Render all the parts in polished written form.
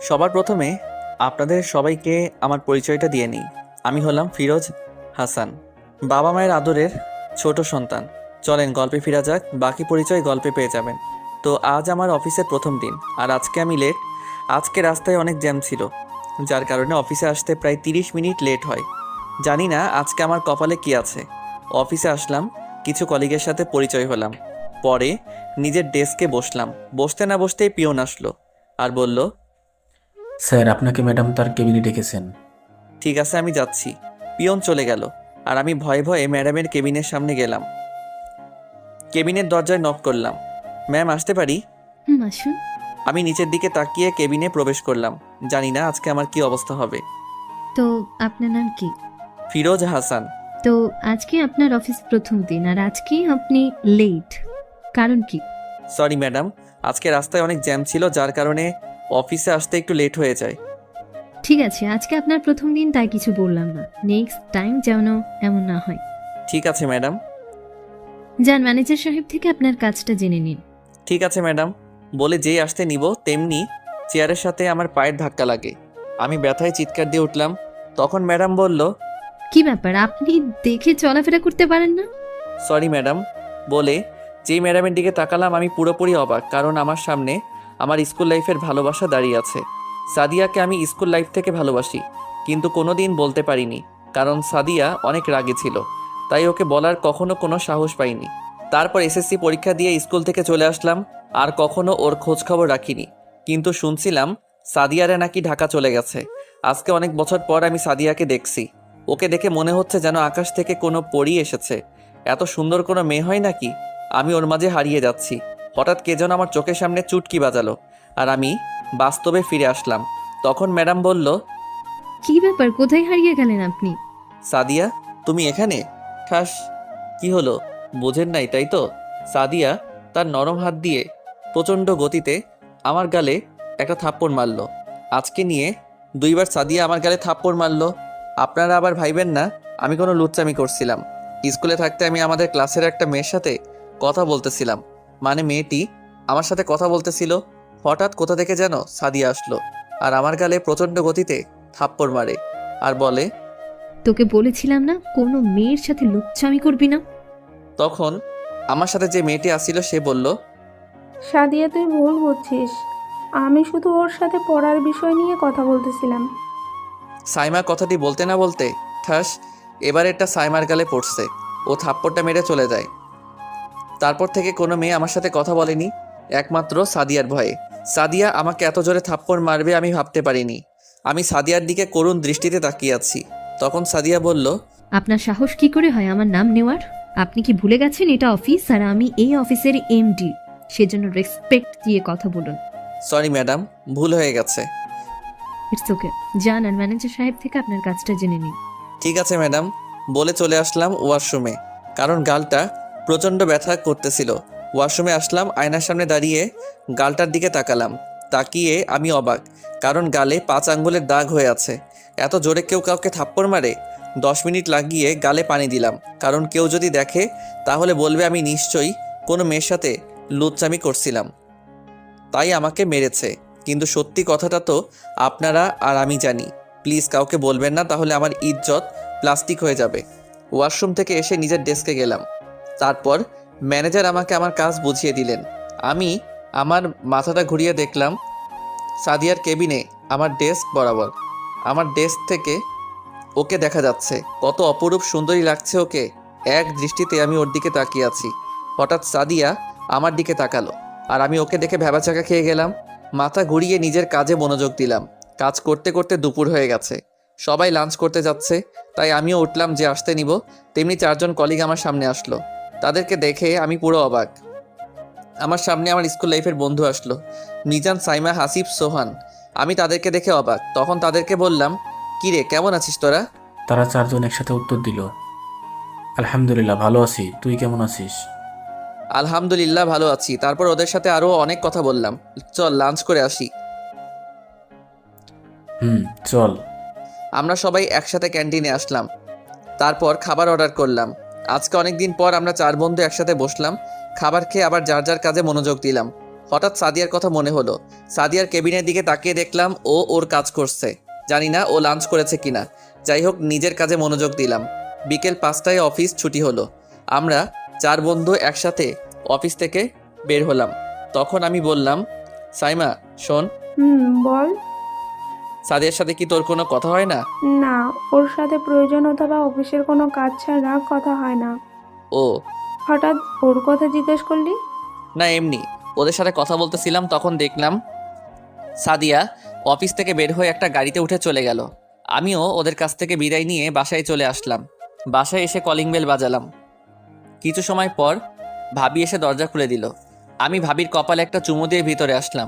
সবার প্রথমে আপনাদের সবাইকে আমার পরিচয়টা দিয়ে নিই। আমি হলাম ফিরোজ হাসান, বাবা মায়ের আদরের ছোট সন্তান। চলেন গল্পে ফেরা যাক, বাকি পরিচয় গল্পে পেয়ে যাবেন। তো আজ আমার অফিসের প্রথম দিন, আর আজকে আমি লেট। আজকে রাস্তায় অনেক জ্যাম ছিল, যার কারণে অফিসে আসতে প্রায় 30 মিনিট লেট হয়। জানি না আজকে আমার কপালে কি আছে। অফিসে আসলাম, কিছু কলিগের সাথে পরিচয় হলাম। পরে নিজের ডেস্কে বসলাম। বসতে না বসতেই পিয়ন আসলো আর বলল, স্যার, আপনাকে ম্যাডাম তার কেবিনে ডেকেছেন। ঠিক আছে আমি যাচ্ছি। পিয়ন চলে গেল আর আমি ভয়ে ভয়ে ম্যাডামের কেবিনের সামনে গেলাম। কেবিনের দরজায় নক করলাম। ম্যাম আসতে পারি? হুম, আসুন। আমি নিচের দিকে তাকিয়ে কেবিনে প্রবেশ করলাম। জানি না আজকে আমার কি অবস্থা হবে। তো আপনার নাম কি? ফিরোজ হাসান। তো আজকে আপনার অফিস প্রথম দিন আর আজকে আপনি লেট, কারণ কি? সরি ম্যাডাম, আজকে রাস্তায় অনেক জ্যাম ছিল, যার কারণে অফিসে আসতে একটু লেট হয়ে যায়। ঠিক আছে, আজকে আপনার প্রথম দিন তাই কিছু বললাম না, নেক্সট টাইম যেন এমন না হয়। ঠিক আছে ম্যাডাম। যান, ম্যানেজার সাহেব থেকে আপনার কাজটা জেনে নিন। ঠিক আছে ম্যাডাম বলে যেই আসতে নিব তেমনি চেয়ারের সাথে আমার পায়ের ধাক্কা লাগে। আমি ব্যথায় চিৎকার দিয়ে উঠলাম। তখন ম্যাডাম বলল, কি ব্যাপার, আপনি দেখে চলাফেরা করতে পারেন না? সরি ম্যাডাম বলে যেই ম্যাডামের দিকে তাকালাম আমি পুরোপুরি অবাক, কারণ আমার সামনে আমার স্কুল লাইফের ভালোবাসা দাঁড়িয়ে আছে। সাদিয়াকে আমি স্কুল লাইফ থেকে ভালোবাসি, কিন্তু কোনো দিন বলতে পারিনি, কারণ সাদিয়া অনেক রাগী ছিল। তাই ওকে বলার কখনো কোনো সাহস পাইনি। তারপর এসএসসি পরীক্ষা দিয়ে স্কুল থেকে চলে আসলাম, আর কখনো ওর খোঁজ খবর রাখিনি। কিন্তু শুনছিলাম সাদিয়ারা নাকি ঢাকা চলে গেছে। আজকে অনেক বছর পর আমি সাদিয়াকে দেখছি। ওকে দেখে মনে হচ্ছে যেন আকাশ থেকে কোনো পরী এসেছে। এত সুন্দর কোনো মেয়ে হয় নাকি? আমি ওর মাঝে হারিয়ে যাচ্ছি। হঠাৎ কে যেন আমার চোখের সামনে চুটকি বাজালো, আর আমি বাস্তবে ফিরে আসলাম। তখন ম্যাডাম বলল, কি ব্যাপার, কোথায় হারিয়ে গেলেন আপনি? সাদিয়া তুমি এখানে? ঠাস। কি হলো, বোঝেন নাই তাই তো? সাদিয়া তার নরম হাত দিয়ে প্রচণ্ড গতিতে আমার গালে একটা থাপ্পড় মারল। আজকে নিয়ে দুইবার সাদিয়া আমার গালে থাপ্পড় মারল। আপনারা আবার ভাইবেন না আমি কোনো লুচ্চামি করছিলাম। স্কুলে থাকতে আমি আমাদের ক্লাসের একটা মেয়ের সাথে কথা বলতেছিলাম, মানে মেয়েটি আমার সাথে কথা বলতেছিল। হঠাৎ কোথা থেকে যেন সাদিয়া আসলো আর আমার গালে প্রচণ্ড গতিতে থাপ্পড় মারে আর বলে, তোকে বলেছিলাম না কোনো মেয়ের সাথে লুচ্চামি করবি না। তখন আমার সাথে যে মেয়েটি আসছিল সে বলল, সাদিয়া, তুই ভুল বুঝছিস। আমি শুধু ওর সাথে পড়ার বিষয় নিয়ে কথা বলতেছিলাম। সাইমা কথাটি বলতে না বলতে ঠাস, এবার একটা সাইমার গালে পড়ছে। ও থাপ্পড়টা মেরে চলে যায়। তারপর থেকে কোনো মেয়ে আমার সাথে কথা বলেনি, একমাত্র সাদিয়ার ভয়ে। সাদিয়া আমাকে এত জোরে থাপ্পড় মারবে আমি ভাবতে পারিনি। আমি সাদিয়ার দিকে করুণ দৃষ্টিতে তাকিয়ে আছি। তখন সাদিয়া বলল, আপনার সাহস কি করে হয় আমার নাম নেওয়ার? আপনি কি ভুলে গেছেন এটা অফিস আর আমি এই অফিসের এমডি? সেজন্য রেসপেক্ট দিয়ে কথা বলুন। সরি ম্যাডাম, ভুল হয়ে গেছে। ইটস ওকে, যান আর ম্যানেজার সাহেব থেকে আপনার কাজটা জেনে নিন। ঠিক আছে ম্যাডাম বলে চলে আসলাম ওয়াশরুমে, কারণ গালটা প্রচণ্ড ব্যথা করতেছিল। ওয়াশরুমে আসলাম, আয়নার সামনে দাঁড়িয়ে গালটার দিকে তাকালাম। তাকিয়ে আমি অবাক, কারণ গালে 5 আঙ্গুলের দাগ হয়ে আছে। এত জোরে কেউ কাউকে থাপ্পড় মারে? 10 মিনিট লাগিয়ে গালে পানি দিলাম, কারণ কেউ যদি দেখে তাহলে বলবে আমি নিশ্চয়ই কোনো মেয়ের সাথে লুচ্চামি করছিলাম, তাই আমাকে মেরেছে। কিন্তু সত্যি কথাটা তো আপনারা আর আমি জানি। প্লিজ কাউকে বলবেন না, তাহলে আমার ইজ্জত প্লাস্টিক হয়ে যাবে। ওয়াশরুম থেকে এসে নিজের ডেস্কে গেলাম। তারপর ম্যানেজার আমাকে আমার কাজ বুঝিয়ে দিলেন। আমি আমার মাথাটা ঘুরিয়ে দেখলাম সাদিয়ার কেবিনে আমার ডেস্ক বরাবর। আমার ডেস্ক থেকে ওকে দেখা যাচ্ছে। কত অপরূপ সুন্দরী লাগছে ওকে। এক দৃষ্টিতে আমি ওর দিকে তাকিয়ে আছি। হঠাৎ সাদিয়া আমার দিকে তাকালো, আর আমি ওকে দেখে ভ্যাবাচাকা খেয়ে গেলাম। মাথা ঘুরিয়ে নিজের কাজে মনোযোগ দিলাম। কাজ করতে করতে দুপুর হয়ে গেছে, সবাই লাঞ্চ করতে যাচ্ছে। তাই আমিও উঠলাম যে আসতে নিব। তেমনি 4 জন কলিগ আমার সামনে আসলো। তাদেরকে দেখে আমি পুরো অবাক। আমার সামনে আমার স্কুল লাইফের বন্ধু আসলো, মিজান, সাইমা, হাসিব, সোহান। আমি তাদেরকে দেখে অবাক। তখন তাদেরকে বললাম, কি রে, কেমন আছিস তোরা? তারা চারজন একসাথে উত্তর দিল, আলহামদুলিল্লাহ ভালো আছি, তুই কেমন আছিস? আলহামদুলিল্লাহ ভালো আছি। তারপর ওদের সাথে আরও অনেক কথা বললাম। চল লাঞ্চ করে আসি। হুম, চল। আমরা সবাই একসাথে ক্যান্টিনে আসলাম। তারপর খাবার অর্ডার করলাম। আজকে অনেক দিন পর আমরা 4 বন্ধু একসাথে বসলাম। খাবার খেয়ে আবার যার যার কাজে মনোযোগ দিলাম। হঠাৎ সাদিয়ার কথা মনে হলো। সাদিয়ার কেবিনের দিকে তাকিয়ে দেখলাম ও ওর কাজ করছে। জানি না ও লাঞ্চ করেছে কিনা। যাই হোক, নিজের কাজে মনোযোগ দিলাম। বিকেল 5টায় অফিস ছুটি হলো। আমরা 4 বন্ধু একসাথে অফিস থেকে বের হলাম। তখন আমি বললাম, সাইমা শোন, বল। সাদিয়ার সাথে কি তোর কোনো কথা হয় না? না, ওর সাথে প্রয়োজন অথবা অফিসের কোনো কাজ ছাড়া কথা হয় না। ও হঠাৎ ওর কথা জিজ্ঞেস করলি? না, এমনি ওদের সাথে কথা বলতেছিলাম, তখন দেখলাম সাদিয়া অফিস থেকে বের হয়ে একটা গাড়িতে উঠে চলে গেল। আমিও ওদের কাছ থেকে বিদায় নিয়ে বাসায় চলে আসলাম। বাসায় এসে কলিং বেল বাজালাম। কিছু সময় পর ভাবি এসে দরজা খুলে দিল। আমি ভাবির কপালে একটা চুমু দিয়ে ভিতরে আসলাম।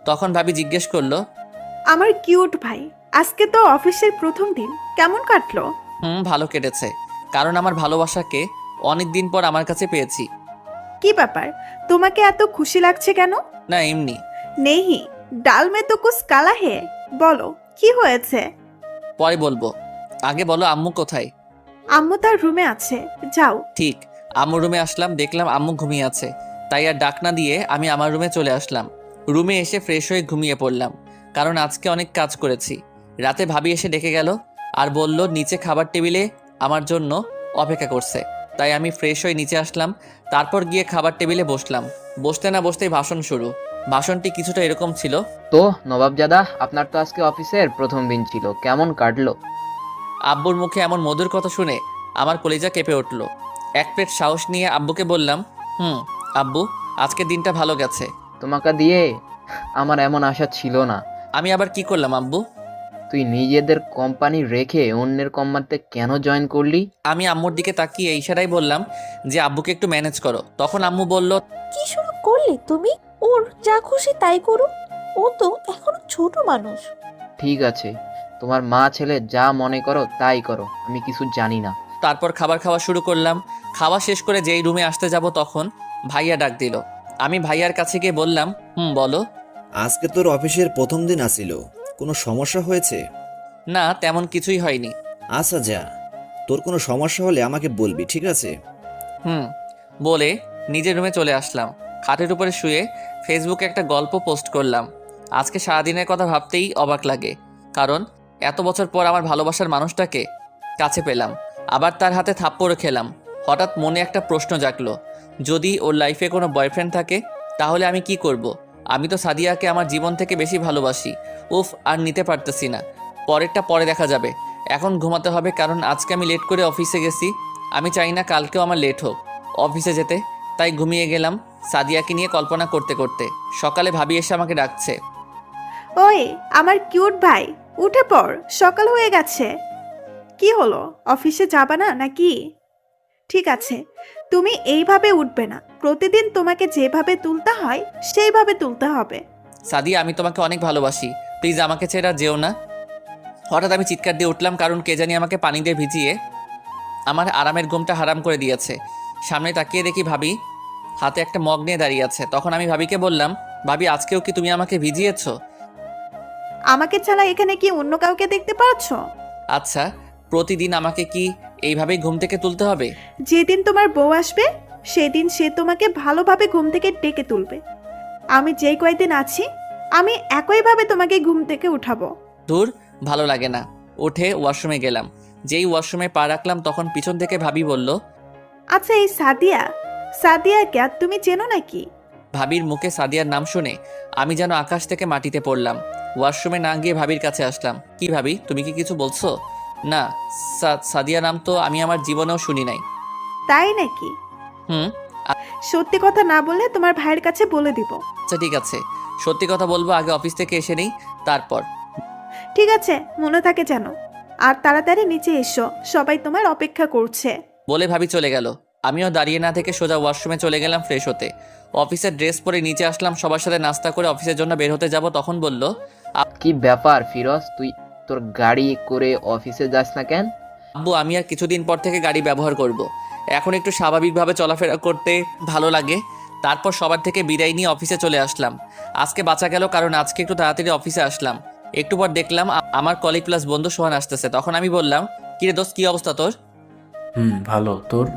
তখন ভাবি জিজ্ঞেস করলো, আমার কিউট ভাই, আজকে তো অফিসের প্রথম দিন, কেমন কাটলো? ভালো কেটেছে, কারণ আমার ভালোবাসাকে অনেক দিন পর আমার কাছে পেয়েছি। কি ব্যাপার, তোমাকে এত খুশি লাগছে কেন? না, এমনি। নেহি, ডাল মে তো কুছ কালা হে, বলো কি হয়েছে? পরে বলবো, আগে বলো আম্মু কোথায়? আম্মু তার রুমে আছে, যাও। ঠিক, আম্মুর রুমে আসলাম, দেখলাম আম্মু ঘুমিয়ে আছে। তাই আর ডাক না দিয়ে আমি আমার রুমে চলে আসলাম। রুমে এসে ফ্রেশ হয়ে ঘুমিয়ে পড়লাম, কারণ আজকে অনেক কাজ করেছি। রাতে ভাবি এসে ডেকে গেল আর বলল নিচে খাবার টেবিলে আমার জন্য অপেক্ষা করছে। তাই আমি ফ্রেশ হয়ে নিচে আসলাম। তারপর গিয়ে খাবার টেবিলে বসলাম। বসতে না বসতেই ভাষণ শুরু। ভাষণটি কিছুটা এরকম ছিল, তো নবাবজাদা, আপনার তো আজকে অফিসের প্রথম দিন ছিল, কেমন কাটলো? আব্বুর মুখে এমন মধুর কথা শুনে আমার কলিজা কেঁপে উঠল। এক প্লেট সাহস নিয়ে আব্বুকে বললাম, আব্বু, আজকের দিনটা ভালো গেছে। তোমাকে দিয়ে আমার এমন আশা ছিল না। আমি আবার কি করলাম আব্বু? তুই নিজেদের কোম্পানি রেখে অন্যের কোম্পানিতে কেন জয়েন করলি? আমি আম্মুর দিকে তাকিয়ে ইশারায় বললাম যে আব্বুকে একটু ম্যানেজ করো। তখন আম্মু বলল, কি শুরু করলে তুমি? ওর যা খুশি তাই করুক, ও তো এখনো ছোট মানুষ। ঠিক আছে, তোমার মা ছেলে যা মনে করো তাই করো, আমি কিছু জানি না। তারপর খাবার খাওয়া শুরু করলাম। খাওয়া শেষ করে যেই রুমে আসতে যাব তখন ভাইয়া ডাক দিল। আমি ভাইয়ার কাছে গিয়ে বললাম, বলো। আজকে তোর অফিসের প্রথম দিন আসিল, কোনো সমস্যা হয়েছে? না, তেমন কিছুই হয়নি। আচ্ছা যা, তোর কোনো সমস্যা হলে আমাকে বলবি, ঠিক আছে? বলে নিজের রুমে চলে আসলাম। খাটের উপরে শুয়ে ফেসবুকে একটা গল্প পোস্ট করলাম। আজকে সারাদিনের কথা ভাবতেই অবাক লাগে, কারণ এত বছর পর আমার ভালোবাসার মানুষটাকে কাছে পেলাম, আবার তার হাতে থাপ্পড়ও খেলাম। হঠাৎ মনে একটা প্রশ্ন জাগলো, যদি ওর লাইফে কোনো বয়ফ্রেন্ড থাকে তাহলে আমি কি করব? আমি তো সাদিয়াকে আমার জীবন থেকে বেশি ভালোবাসি। উফ, আর নিতে পারতেছি না। পরেরটা পরে দেখা যাবে। এখন ঘুমাতে হবে, কারণ আজকে আমি লেট করে অফিসে গেছি। আমি চাই না কালকেও আমার লেট হোক অফিসে যেতে। তাই ঘুমিয়ে গেলাম সাদিয়াকে নিয়ে কল্পনা করতে করতে। সকালে ভাবি এসে আমাকে ডাকছে, ওই আমার কিউট ভাই, উঠে পড়, সকাল হয়ে গেছে। কি হলো, অফিসে যাবা না নাকি? ঠিক আছে, তুমি এইভাবে উঠবে না, প্রতিদিন তোমাকে যেভাবে তুলতে হয় সেইভাবে তুলতে হবে। সাদিয়া, আমি তোমাকে অনেক ভালোবাসি, প্লিজ আমাকে ছেড়ে আর যেও না। হঠাৎ আমি চিৎকার দিয়ে উঠলাম, কারণ কে জানি আমাকে পানি দিয়ে ভিজিয়ে আমার আরামের ঘুমটা হারাম করে দিয়েছে। সামনে তাকিয়ে দেখি ভাবি হাতে একটা মগ নিয়ে দাঁড়িয়ে আছে। তখন আমি ভাবিকে বললাম, ভাবি, আজকেও কি তুমি আমাকে ভিজিয়েছো? আমাকে ছাড়া এখানে কি অন্য কাউকে দেখতে পাচ্ছ? আচ্ছা, প্রতিদিন আমাকে কি এইভাবেই ঘুম থেকে তুলতে হবে? যেদিন তোমার বউ আসবে সেদিন সে তোমাকে ভালোভাবে ঘুম থেকে ডেকে তুলবে। আমি যেই কয়েকদিন আছি আমি একইভাবে তোমাকে ঘুম থেকে উঠাবো। দূর, ভালো লাগে না। উঠে ওয়াশরুমে গেলাম। যেই ওয়াশরুমে পা রাখলাম তখন পিছন থেকে ভাবি বলল, আচ্ছা, এই সাদিয়া, সাদিয়া কে তুমি চেনো নাকি? ভাবির মুখে সাদিয়ার নাম শুনে আমি যেন আকাশ থেকে মাটিতে পড়লাম। ওয়াশরুমে না গিয়ে ভাবির কাছে আসলাম। কি ভাবি, তুমি কি কিছু বলছো? না, সাদিয়া নাম তো আমি আমার জীবনেও শুনি নাই। তাই নাকি? হুম। সত্যি কথা না বললে তোমার ভাইয়ের কাছে বলে দিব। আচ্ছা ঠিক আছে, সত্যি কথা বলবো, আগে অফিস থেকে এসে নেই তারপর। ঠিক আছে, মনে থাকে যেন। আর তাড়াতাড়ি নিচে এসো, সবাই তোমার অপেক্ষা করছে। বলে ভাবি চলে গেল। আমিও দাঁড়িয়ে না থেকে সোজা ওয়াশরুমে চলে গেলাম ফ্রেশ হতে। অফিসের ড্রেস পরে নিচে আসলাম, সবার সাথে নাস্তা করে অফিসের জন্য বের হতে যাব। তখন বলল, কি ব্যাপার ফিরোজ, তুই তোর গাড়ি করে অফিসে যাস না কেন? আব্বু, আমি আর কিছুদিন পর থেকে গাড়ি ব্যবহার করব। এখন একটু স্বাভাবিকভাবে চলাফেরা করতে ভালো লাগে। তারপর সবার থেকে বিদায় নিয়ে অফিসে চলে আসলাম। আজকে বাঁচা গেল, কারণ আজকে একটু তাড়াতাড়ি অফিসে আসলাম। একটু পর দেখলাম আমার কলিগ প্লাস বন্ধু সোহান আসতেছে। তখন আমি বললাম, কিরে দোস্ত, কি অবস্থা তোর? ভালো। তোর?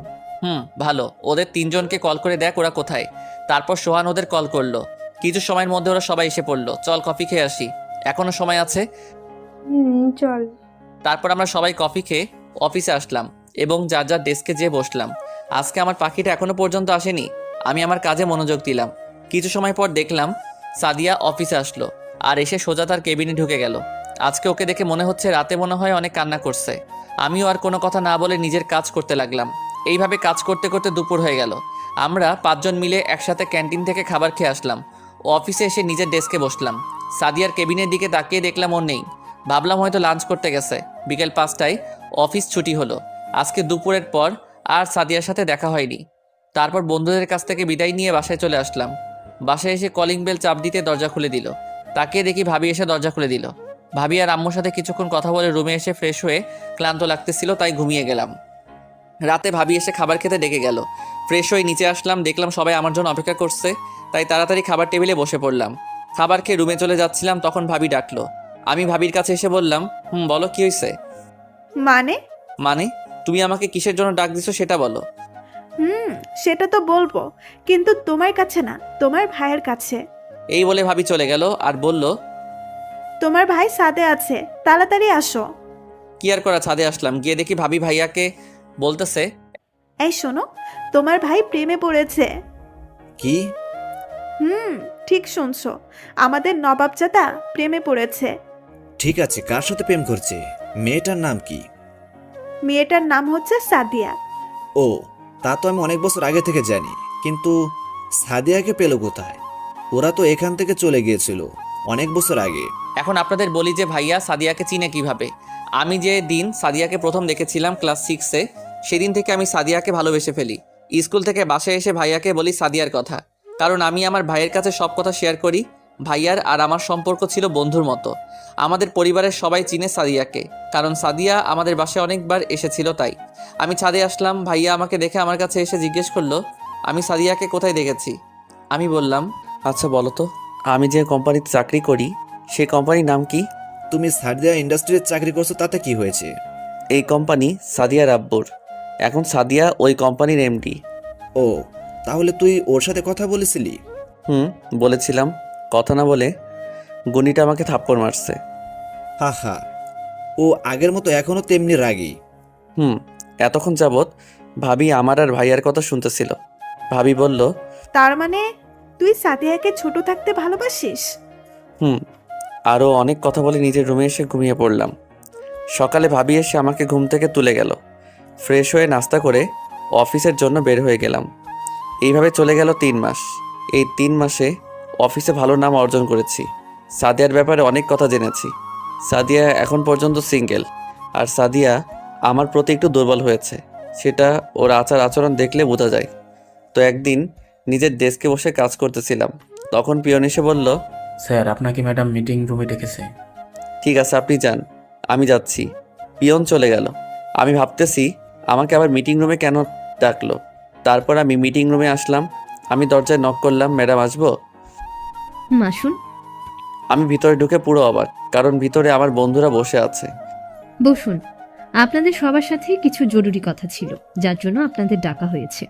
ভালো। ওদের 3 জনকে কল করে দেখ ওরা কোথায়। তারপর সোহান ওদের কল করলো। কিছু সময়ের মধ্যে ওরা সবাই এসে পড়লো। চল কফি খেয়ে আসি, এখনো সময় আছে। চল। তারপর আমরা সবাই কফি খেয়ে অফিসে আসলাম এবং যার যার ডেস্কে যেয়ে বসলাম। আজকে আমার পাখিটা এখনো পর্যন্ত আসেনি। আমি আমার কাজে মনোযোগ দিলাম। কিছু সময় পর দেখলাম সাদিয়া অফিসে আসলো আর এসে সোজা তার কেবিনে ঢুকে গেল। আজকে ওকে দেখে মনে হচ্ছে রাতে মনে হয় অনেক কান্না করছে। আমিও আর কোনো কথা না বলে নিজের কাজ করতে লাগলাম। এইভাবে কাজ করতে করতে দুপুর হয়ে গেল। আমরা 5 জন মিলে একসাথে ক্যান্টিন থেকে খাবার খেয়ে আসলাম। ও অফিসে এসে নিজের ডেস্কে বসলাম। সাদিয়ার কেবিনের দিকে তাকিয়ে দেখলাম ও নেই। ভাবলাম হয়তো লাঞ্চ করতে গেছে। বিকেল 5টায় অফিস ছুটি হলো। আজকে দুপুরের পর আর সাদিয়ার সাথে দেখা হয়নি। তারপর বন্ধুদের কাছ থেকে বিদায় নিয়ে বাসায় চলে আসলাম। বাসায় এসে কলিং বেল চাপ দিতে দরজা খুলে দিল। তাকিয়ে দেখি ভাবি এসে দরজা খুলে দিল। ভাবি আর আম্মুর সাথে কিছুক্ষণ কথা বলে রুমে এসে ফ্রেশ হয়ে ক্লান্ত লাগতেছিল, তাই ঘুমিয়ে গেলাম। রাতে ভাবি এসে খাবার খেতে ডেকে গেল। ফ্রেশ হয়ে নিচে আসলাম, দেখলাম সবাই আমার জন্য অপেক্ষা করছে, তাই তাড়াতাড়ি খাবার টেবিলে বসে পড়লাম। খাবার খেয়ে রুমে চলে যাচ্ছিলাম, তখন ভাবি ডাকলো। আমি ভাবির কাছে এসে বললাম, বলো কি হয়েছে? মানে? তুমি আমাকে কিসের জন্য ডাক দিছো সেটা বলো। সেটা তো বলবো, কিন্তু তোমার কাছে না, তোমার ভাইয়ের কাছে। এই বলে ভাবি চলে গেল আর বলল, তোমার ভাই ছাদে আছে, তাড়াতাড়ি আসো। কি আর করা, ছাদে আসলাম। গিয়ে দেখি ভাবি ভাইয়াকে বলতেছে, এই শোনো, তোমার ভাই প্রেমে পড়েছে। কি? ঠিক শুনছো, আমাদের নবাবজাদা প্রেমে পড়েছে। ঠিক আছে, কার সাথে প্রেম করছে? মেয়েটার নাম কি? মেয়েটার নাম হচ্ছে সাদিয়া। ও, তা তো আমি অনেক বছর আগে থেকে জানি, কিন্তু সাদিয়াকে পেল কোথায়? ওরা তো এখান থেকে চলে গিয়েছিল অনেক বছর আগে। এখন আপনাদের বলি যে ভাইয়া সাদিয়াকে চিনে কিভাবে। আমি যে দিন সাদিয়াকে প্রথম দেখেছিলাম ক্লাস 6-এ, সেদিন থেকে আমি সাদিয়াকে ভালোবেসে ফেলি। স্কুল থেকে বাসায় এসে ভাইয়াকে বলি সাদিয়ার কথা, কারণ আমি আমার ভাইয়ের কাছে সব কথা শেয়ার করি। ভাইয়ার আর আমার সম্পর্ক ছিল বন্ধুর মতো। আমাদের পরিবারের সবাই চিনে সাদিয়াকে, কারণ সাদিয়া আমাদের বাসায় অনেকবার এসেছিল। তাই আমি ছাদে আসলাম। ভাইয়া আমাকে দেখে আমার কাছে এসে জিজ্ঞেস করলো আমি সাদিয়াকে কোথায় দেখেছি। আমি বললাম, আচ্ছা বলো তো, আমি যে কোম্পানিতে চাকরি করি সেই কোম্পানির নাম কি? তুমি সাদিয়া ইন্ডাস্ট্রিতে চাকরি করছো, তাতে কি হয়েছে? এই কোম্পানি সাদিয়ার আব্বুর। এখন সাদিয়া ওই কোম্পানির এমডি। ও, তাহলে তুই ওর সাথে কথা বলেছিলি? বলেছিলাম। কথা না বলে গুনিটা আমাকে থাপ্পড় মারছে। হা হা, ও আগের মতো এখনো তেমনি রাগী। এতক্ষণ যাবৎ ভাবি আমার আর ভাইয়ার কথা শুনতেছিল। ভাবি বলল, তার মানে তুই সাদিয়াকে ছোট থাকতে ভালোবাসিস? আরও অনেক কথা বলে নিজের রুমে এসে ঘুমিয়ে পড়লাম। সকালে ভাবি এসে আমাকে ঘুম থেকে তুলে গেল। ফ্রেশ হয়ে নাস্তা করে অফিসের জন্য বের হয়ে গেলাম। এইভাবে চলে গেল 3 মাস। এই 3 মাসে অফিসে ভালো নাম অর্জন করেছি। সাদিয়ার ব্যাপারে অনেক কথা জেনেছি। সাদিয়া এখন পর্যন্ত সিঙ্গেল, আর সাদিয়া আমার প্রতি একটু দুর্বল হয়েছে, সেটা ওর আচার আচরণ দেখলে বোঝা যায়। তো একদিন নিজের ডেস্কে বসে কাজ করতেছিলাম, তখন পিয়ন এসে বলল, স্যার, আপনাকে ম্যাডাম মিটিং রুমে ডেকেছে। ঠিক আছে আপনি যান, আমি যাচ্ছি। পিয়ন চলে গেল। আমি ভাবতেছি আমাকে আবার মিটিং রুমে কেন ডাকলো। তারপর আমি মিটিং রুমে আসলাম। আমি দরজায় নক করলাম, ম্যাডাম আসবো? আসুন। আমি ভিতরে ঢুকে পুরো অবাক, কারণ ভিতরে আমার বন্ধুরা বসে আছে। বসুন। আপনাদের সবার সাথে কিছু জরুরি কথা ছিল, যার জন্য আপনাদের ডাকা হয়েছে।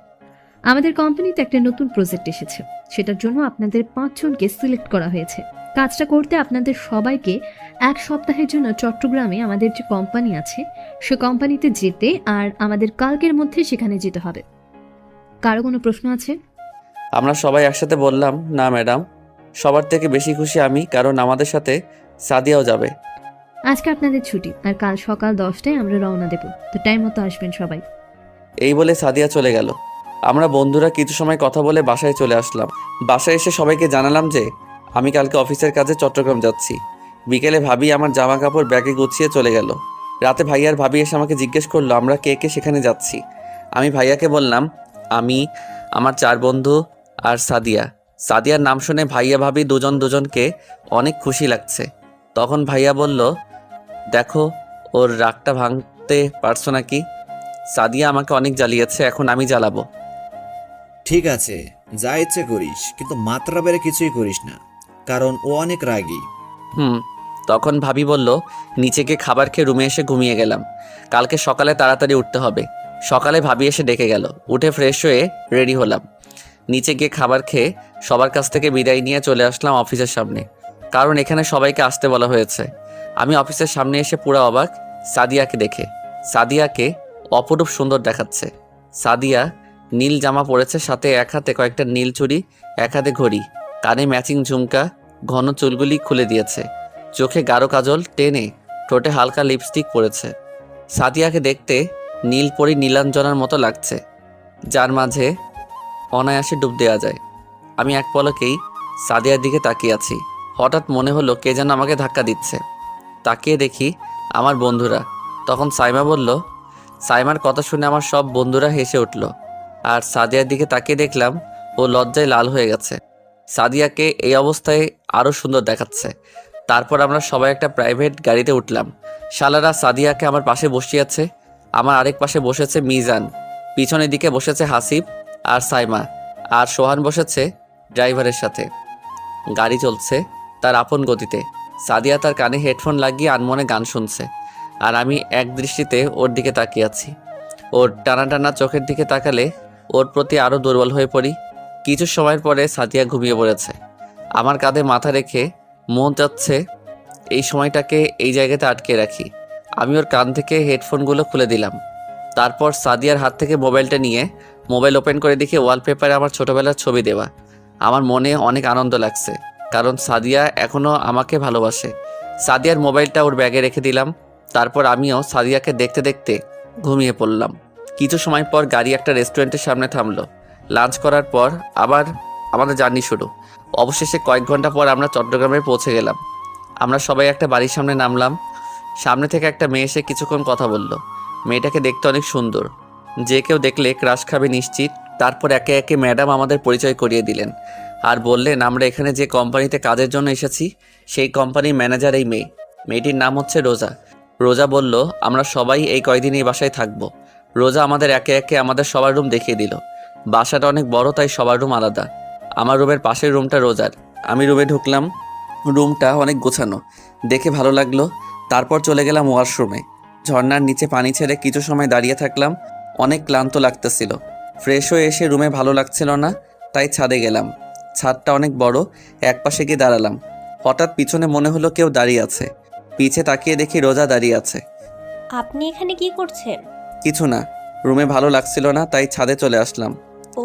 আমাদের কোম্পানিতে একটা নতুন প্রজেক্ট এসেছে, সেটার জন্য আপনাদের 5 জনকে সিলেক্ট করা হয়েছে। কাজটা করতে আপনাদের সবাইকে 1 সপ্তাহের জন্য চট্টগ্রামে আমাদের যে কোম্পানি আছে সে কোম্পানিতে যেতে, আর আমাদের কালকের মধ্যে সেখানে যেতে হবে। কারো কোনো প্রশ্ন আছে? আমরা সবাই একসাথে বললাম, না ম্যাডাম। সবার থেকে বেশি খুশি আমি, কারণ আমাদের সাথে সাদিয়াও যাবে। আজকে আপনাদের ছুটি, আর কাল সকাল 10টায় আমরা রওনা দেব, তো টাইম মতো আসবেন সবাই। এই বলে সাদিয়া চলে গেল। আমরা বন্ধুরা কিছু সময় কথা বলে বাসায় চলে আসলাম। বাসায় এসে সবাইকে জানালাম যে আমি কালকে অফিসের কাজে চট্টগ্রাম যাচ্ছি। বিকেলে ভাবি আমার জামা কাপড় ব্যাগে গুছিয়ে চলে গেল। রাতে ভাইয়ার ভাবি এসে আমাকে জিজ্ঞেস করলো আমরা কে কে সেখানে যাচ্ছি। আমি ভাইয়াকে বললাম আমি, আমার 4 বন্ধু আর সাদিয়া। সাদিয়ার নাম শুনে ভাইয়া ভাবি দুজনকে অনেক খুশি লাগছে। তখন ভাইয়া বলল, দেখো ওর রাগটা ভাঙতে পারছো নাকি? সাদিয়া আমাকে অনেক জ্বালিয়েছে, এখন আমি জ্বালাবো। ঠিক আছে, যা ইচ্ছে করিস, কিন্তু মাত্রা বেড়ে কিছুই করিস না, কারণ ও অনেক রাগী। তখন ভাবি বলল, নিচে গিয়ে খাবার খেয়ে রুমে এসে ঘুমিয়ে গেলাম। কালকে সকালে তাড়াতাড়ি উঠতে হবে। সকালে ভাবি এসে ডেকে গেল। উঠে ফ্রেশ হয়ে রেডি হলাম। নিচে গিয়ে খাবার খেয়ে সবার কাছ থেকে বিদায় নিয়ে চলে আসলাম অফিসের সামনে, কারণ এখানে সবাইকে আসতে বলা হয়েছে। আমি অফিসের সামনে এসে পুরো অবাক সাদিয়াকে দেখে। সাদিয়াকে অপরূপ সুন্দর দেখাচ্ছে। সাদিয়া নীল জামা পরেছে, সাথে এক হাতে কয়েকটা নীল চুড়ি, এক হাতে ঘড়ি, কানে ম্যাচিং ঝুমকা, ঘন চুলগুলি খুলে দিয়েছে, চোখে গাঢ় কাজল টেনে, ঠোঁটে হালকা লিপস্টিক পরেছে। সাদিয়াকে দেখতে নীলপরি নীলাঞ্জনার মতো লাগছে, যার মাঝে অনায়াসে ডুব দেওয়া যায়। আমি এক পলকেই সাদিয়ার দিকে তাকিয়ে আছি। হঠাৎ মনে হলো কে যেন আমাকে ধাক্কা দিচ্ছে। তাকিয়ে দেখি আমার বন্ধুরা। তখন সাইমা বলল। সাইমার কথা শুনে আমার সব বন্ধুরা হেসে উঠল। আর সাদিয়ার দিকে তাকিয়ে দেখলাম ও লজ্জায় লাল হয়ে গেছে। সাদিয়াকে এই অবস্থায় আরও সুন্দর দেখাচ্ছে। তারপর আমরা সবাই একটা প্রাইভেট গাড়িতে উঠলাম। শালারা সাদিয়াকে আমার পাশে বসিয়ে আছে। আমার আরেক পাশে বসেছে মিজান, পিছনের দিকে বসেছে হাসিব আর সাইমা, আর সোহান বসেছে ড্রাইভারের সাথে। গাড়ি চলছে তার আপন গতিতে। সাদিয়া তার কানে হেডফোন লাগিয়ে আনমনে গান শুনছে, আর আমি এক দৃষ্টিতে ওর দিকে তাকিয়ে আছি। ওর টানা টানা চোখের দিকে তাকালে ওর প্রতি আরও দুর্বল হয়ে পড়ি। কিছু সময়ের পরে সাদিয়া ঘুমিয়ে পড়েছে। আমার কাঁধে মাথা রেখে মন চাচ্ছে এই সময়টাকে এই জায়গাতে আটকে রাখি। আমি ওর কান থেকে হেডফোনগুলো খুলে দিলাম। তারপর সাদিয়ার হাত থেকে মোবাইলটা নিয়ে মোবাইল ওপেন করে দেখি ওয়ালপেপারে আমার ছোটোবেলার ছবি দেওয়া। আমার মনে অনেক আনন্দ লাগছে, কারণ সাদিয়া এখনও আমাকে ভালোবাসে। সাদিয়ার মোবাইলটা ওর ব্যাগে রেখে দিলাম। তারপর আমিও সাদিয়াকে দেখতে দেখতে ঘুমিয়ে পড়লাম। কিছু সময় পর গাড়ি একটা রেস্টুরেন্টের সামনে থামলো। লাঞ্চ করার পর আবার আমাদের জার্নি শুরু। অবশেষে কয়েক ঘন্টা পর আমরা চট্টগ্রামে পৌঁছে গেলাম। আমরা সবাই একটা বাড়ির সামনে নামলাম। সামনে থেকে একটা মেয়ে এসে কিছুক্ষণ কথা বলল। মেয়েটাকে দেখতে অনেক সুন্দর, যে কেউ দেখলে ক্রাশ খাবে নিশ্চিত। তারপর একে একে ম্যাডাম আমাদের পরিচয় করিয়ে দিলেন আর বললেন আমরা এখানে যে কোম্পানিতে কাজের জন্য এসেছি সেই কোম্পানির ম্যানেজার এই মেয়ে। মেয়েটির নাম হচ্ছে রোজা। রোজা বলল আমরা সবাই এই কয়দিন এই বাসায় থাকবো। রোজা আমাদের একে একে আমাদের সবার রুম দেখিয়ে দিল। বাসাটা অনেক বড়, তাই সবার রুম আলাদা। আমার রুমের পাশের রুমটা রোজার। আমি রুমে ঢুকলাম। রুমটা অনেক গোছানো, দেখে ভালো লাগলো। তারপর চলে গেলাম ওয়াশরুমে। ঝর্ণার নিচে পানি ছেড়ে কিছু সময় দাঁড়িয়ে থাকলাম। অনেক ক্লান্ত লাগতেছিল। ফ্রেশ হয়ে এসে রুমে ভালো লাগছিল না, তাই ছাদে গেলাম। ছাদটা অনেক বড়। একপাশে গিয়ে দাঁড়ালাম। হঠাৎ পিছনে মনে হলো কেউ দাঁড়িয়ে আছে। পিছে তাকিয়ে দেখি রোজা দাঁড়িয়ে আছে। আপনি এখানে কি করছেন? কিছু না, রুমে ভালো লাগছিল না, তাই ছাদে চলে আসলাম। ও,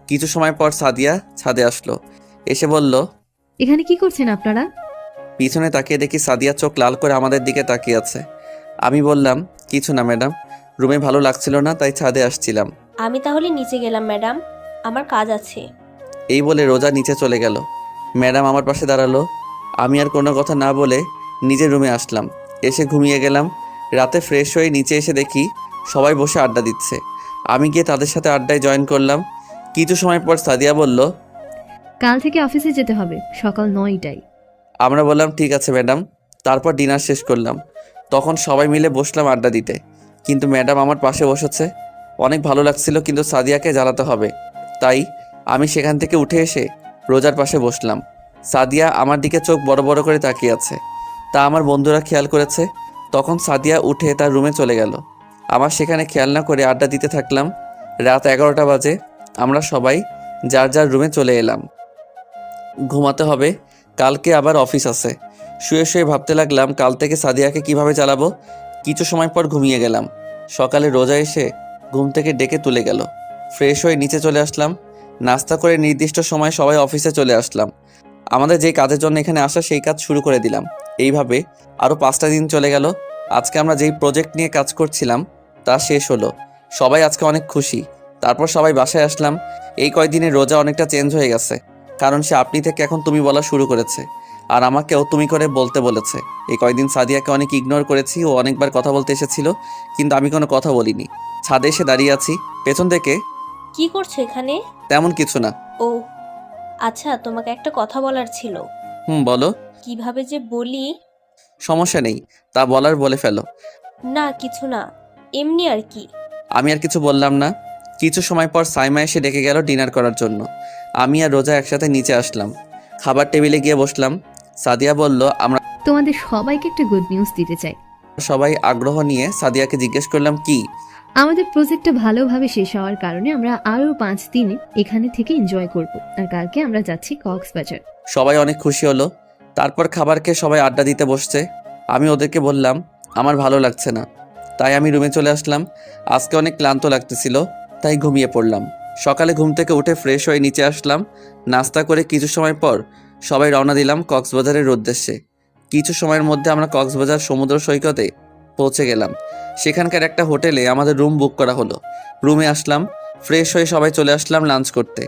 কিছু সময় পর সাদিয়া ছাদে আসলো। এসে বলল, এখানে কি করছেন আপনারা? পিছনে তাকিয়ে দেখি সাদিয়া চোখ লাল করে আমাদের দিকে তাকিয়ে আছে। আমি বললাম, কিছু না ম্যাডাম, রুমে ভালো লাগছিল না, তাই ছাদে আসছিলাম। আমি তাহলে নিচে গেলাম ম্যাডাম, আমার কাজ আছে। এই বলে রোজা নিচে চলে গেল। ম্যাডাম আমার পাশে দাঁড়ালো। আমি আর কোনো কথা না বলে নিজের রুমে আসলাম। এসে ঘুমিয়ে গেলাম। রাতে ফ্রেশ হয়ে নিচে এসে দেখি সবাই বসে আড্ডা দিচ্ছে। আমি গিয়ে তাদের সাথে আড্ডায় জয়েন করলাম। কিছু সময় পর সাদিয়া বলল, কাল থেকে অফিসে যেতে হবে সকাল 9টায়। আমরা বললাম ঠিক আছে ম্যাডাম। তারপর ডিনার শেষ করলাম। তখন সবাই মিলে বসলাম আড্ডা দিতে, কিন্তু ম্যাডাম আমার পাশে বসেছে। অনেক ভালো লাগছিল, কিন্তু সাদিয়াকে জ্বালাতে হবে, তাই আমি সেখান থেকে উঠে এসে রোজার পাশে বসলাম। সাদিয়া আমার দিকে চোখ বড় বড় করে তাকিয়ে আছে, তা আমার বন্ধুরা খেয়াল করেছে। তখন সাদিয়া উঠে তার রুমে চলে গেল। আমার সেখানে খেয়াল না করে আড্ডা দিতে থাকলাম। রাত 11টা বাজে। আমরা সবাই যার যার রুমে চলে এলাম। ঘুমাতে হবে, কালকে আবার অফিস আছে। শুয়ে শুয়ে ভাবতে লাগলাম কাল থেকে সাদিয়াকে কিভাবে চালাবো। কিছু সময় পর ঘুমিয়ে গেলাম। সকালে রোজা এসে ঘুম থেকে ডেকে তুলে গেল। ফ্রেশ হয়ে নিচে চলে আসলাম। নাস্তা করে নির্দিষ্ট সময় সবাই অফিসে চলে আসলাম। আমাদের যে কাজের জন্য এখানে আসা সেই কাজ শুরু করে দিলাম। এইভাবে আরও 5টা দিন চলে গেল। আজকে আমরা যেই প্রজেক্ট নিয়ে কাজ করছিলাম তা শেষ হলো। সবাই আজকে অনেক খুশি। তারপর সবাই বাসায় আসলাম। এই কয়দিনে রোজা অনেকটা চেঞ্জ হয়ে গেছে, কারণ সে আপনি থেকে এখন তুমি বলা শুরু করেছে, আর আমাকেও তুমি করে বলতে বলেছে। এই কয়দিন সাদিয়াকে অনেক ইগনোর করেছি। ও অনেকবার কথা বলতে এসেছিল, কিন্তু আমি কোনো কথা বলিনি। ছাদে এসে দাঁড়িয়ে আছি। পেছন থেকে, কি করছো এখানে? তেমন কিছু না। ও আচ্ছা, তোমাকে একটা কথা বলার ছিল। বলো। কিভাবে যে বলি। সমস্যা নেই, তা বলার বলে ফেলো। না কিছু না, এমনি আর কি। আমি আর কিছু বললাম না। কিছু সময় পর সাইমা এসে ডেকে গেল ডিনার করার জন্য। আমি আর রোজা একসাথে নিচে আসলাম। খাবার টেবিলে গিয়ে বসলাম। সাদিয়া বলল, আমরা তোমাদের সবাইকে একটা গুড নিউজ দিতে চাই। সবাই আগ্রহ নিয়ে সাদিয়াকে জিজ্ঞেস করলাম কি। আমাদের প্রজেক্টটা ভালোভাবে শেষ হওয়ার কারণে আমরা আরও 5 দিন এখানে থেকে এনজয় করব। আর কালকে আমরা যাচ্ছি কক্সবাজার। সবাই অনেক খুশি হলো। তারপর খাবার খেয়ে সবাই আড্ডা দিতে বসছে। আমি ওদেরকে বললাম আমার ভালো লাগছে না, তাই আমি রুমে চলে আসলাম। আজকে অনেক ক্লান্ত লাগতেছিল, তাই ঘুমিয়ে পড়লাম। সকালে ঘুম থেকে উঠে ফ্রেশ হয়ে নিচে আসলাম। নাস্তা করে কিছু সময় পর সবাই রওনা দিলাম কক্সবাজারের উদ্দেশ্যে। কিছু সময়ের মধ্যে আমরা কক্সবাজার সমুদ্র সৈকতে পৌঁছে গেলাম। সেখানকার একটা হোটেলে আমাদের রুম বুক করা হলো। রুমে আসলাম, ফ্রেশ হয়ে সবাই চলে আসলাম লাঞ্চ করতে।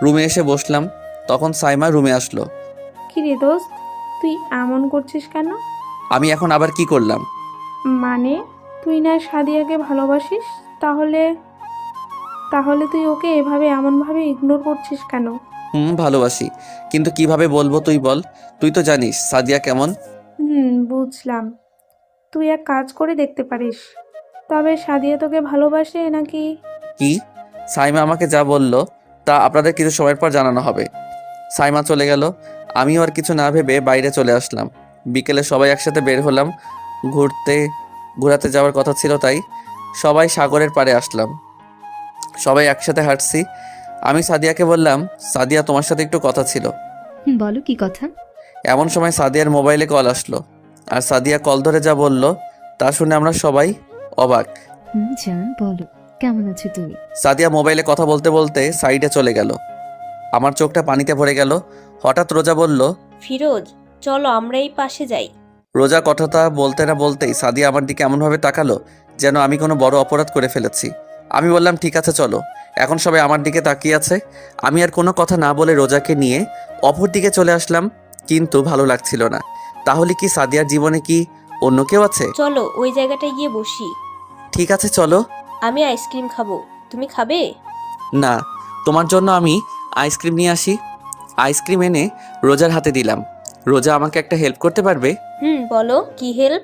রুমে এসে বসলাম, তখন সাইমা রুমে আসলো। কি রে দোস্ত, তুই এমন করছিস কেন? আমি এখন আবার কি করলাম? মানে তুই না সাদিয়াকে ভালোবাসিস, তাহলে তাহলে তুই ওকে এভাবে এমনভাবে ইগনোর করছিস কেন? ভালোবাসি, কিন্তু কিভাবে বলবো তুই বল। তুই তো জানিস সাদিয়া কেমন। বুঝলাম। তুই এক কাজ করে দেখতে পারিস। তবে সাদিয়া তোকে ভালোবাসে নাকি? কি? সাইমা আমাকে যা বলল তা আপনাদের কিছু সময়ের পর জানানো হবে। সাইমা চলে গেল। আমিও আর কিছু না ভেবে বাইরে চলে আসলাম। বিকেলে সবাই একসাথে বের হলাম। ঘোরাতে যাওয়ার কথা ছিল, তাই সবাই সাগরের পাড়ে আসলাম। সবাই একসাথে হাঁটছি। আমি সাদিয়াকে বললাম, সাদিয়া তোমার সাথে একটু কথা ছিল। বলো কি কথা? এমন সময় সাদিয়ার মোবাইলে কল আসলো। আর সাদিয়া কল ধরে যা বলল তা শুনে আমরা সবাই অবাক। জান বলো, কেমন আছো তুমি? সাদিয়া মোবাইলে কথা বলতে বলতে সাইডে চলে গেল। আমার চোখটা পানিতে ভরে গেল। হঠাৎ রোজা বলল, ফিরোজ, চলো আমরা এই পাশে যাই। রোজা কথাটা বলতে না বলতেই সাদিয়া আমার দিকে এমনভাবে তাকালো যেন আমি কোনো বড় অপরাধ করে ফেলেছি। আমি বললাম, ঠিক আছে চলো। এখন সবাই আমার দিকে তাকিয়ে আছে। আমি আর কোনো কথা না বলে রোজাকে নিয়ে অপর দিকে চলে আসলাম, কিন্তু ভালো লাগছিল না। তাহলে কি সাদিয়ার জীবনে কি অন্য কেউ আছে? চলো ওই জায়গাটায় গিয়ে বসি। ঠিক আছে চলো। আমি আইসক্রিম খাবো, তুমি খাবে? না, তোমার জন্য আমি আইসক্রিম নিয়ে আসি। আইসক্রিম এনে রোজার হাতে দিলাম। রোজা আমাকে একটা হেল্প করতে পারবে? বলো কি হেল্প,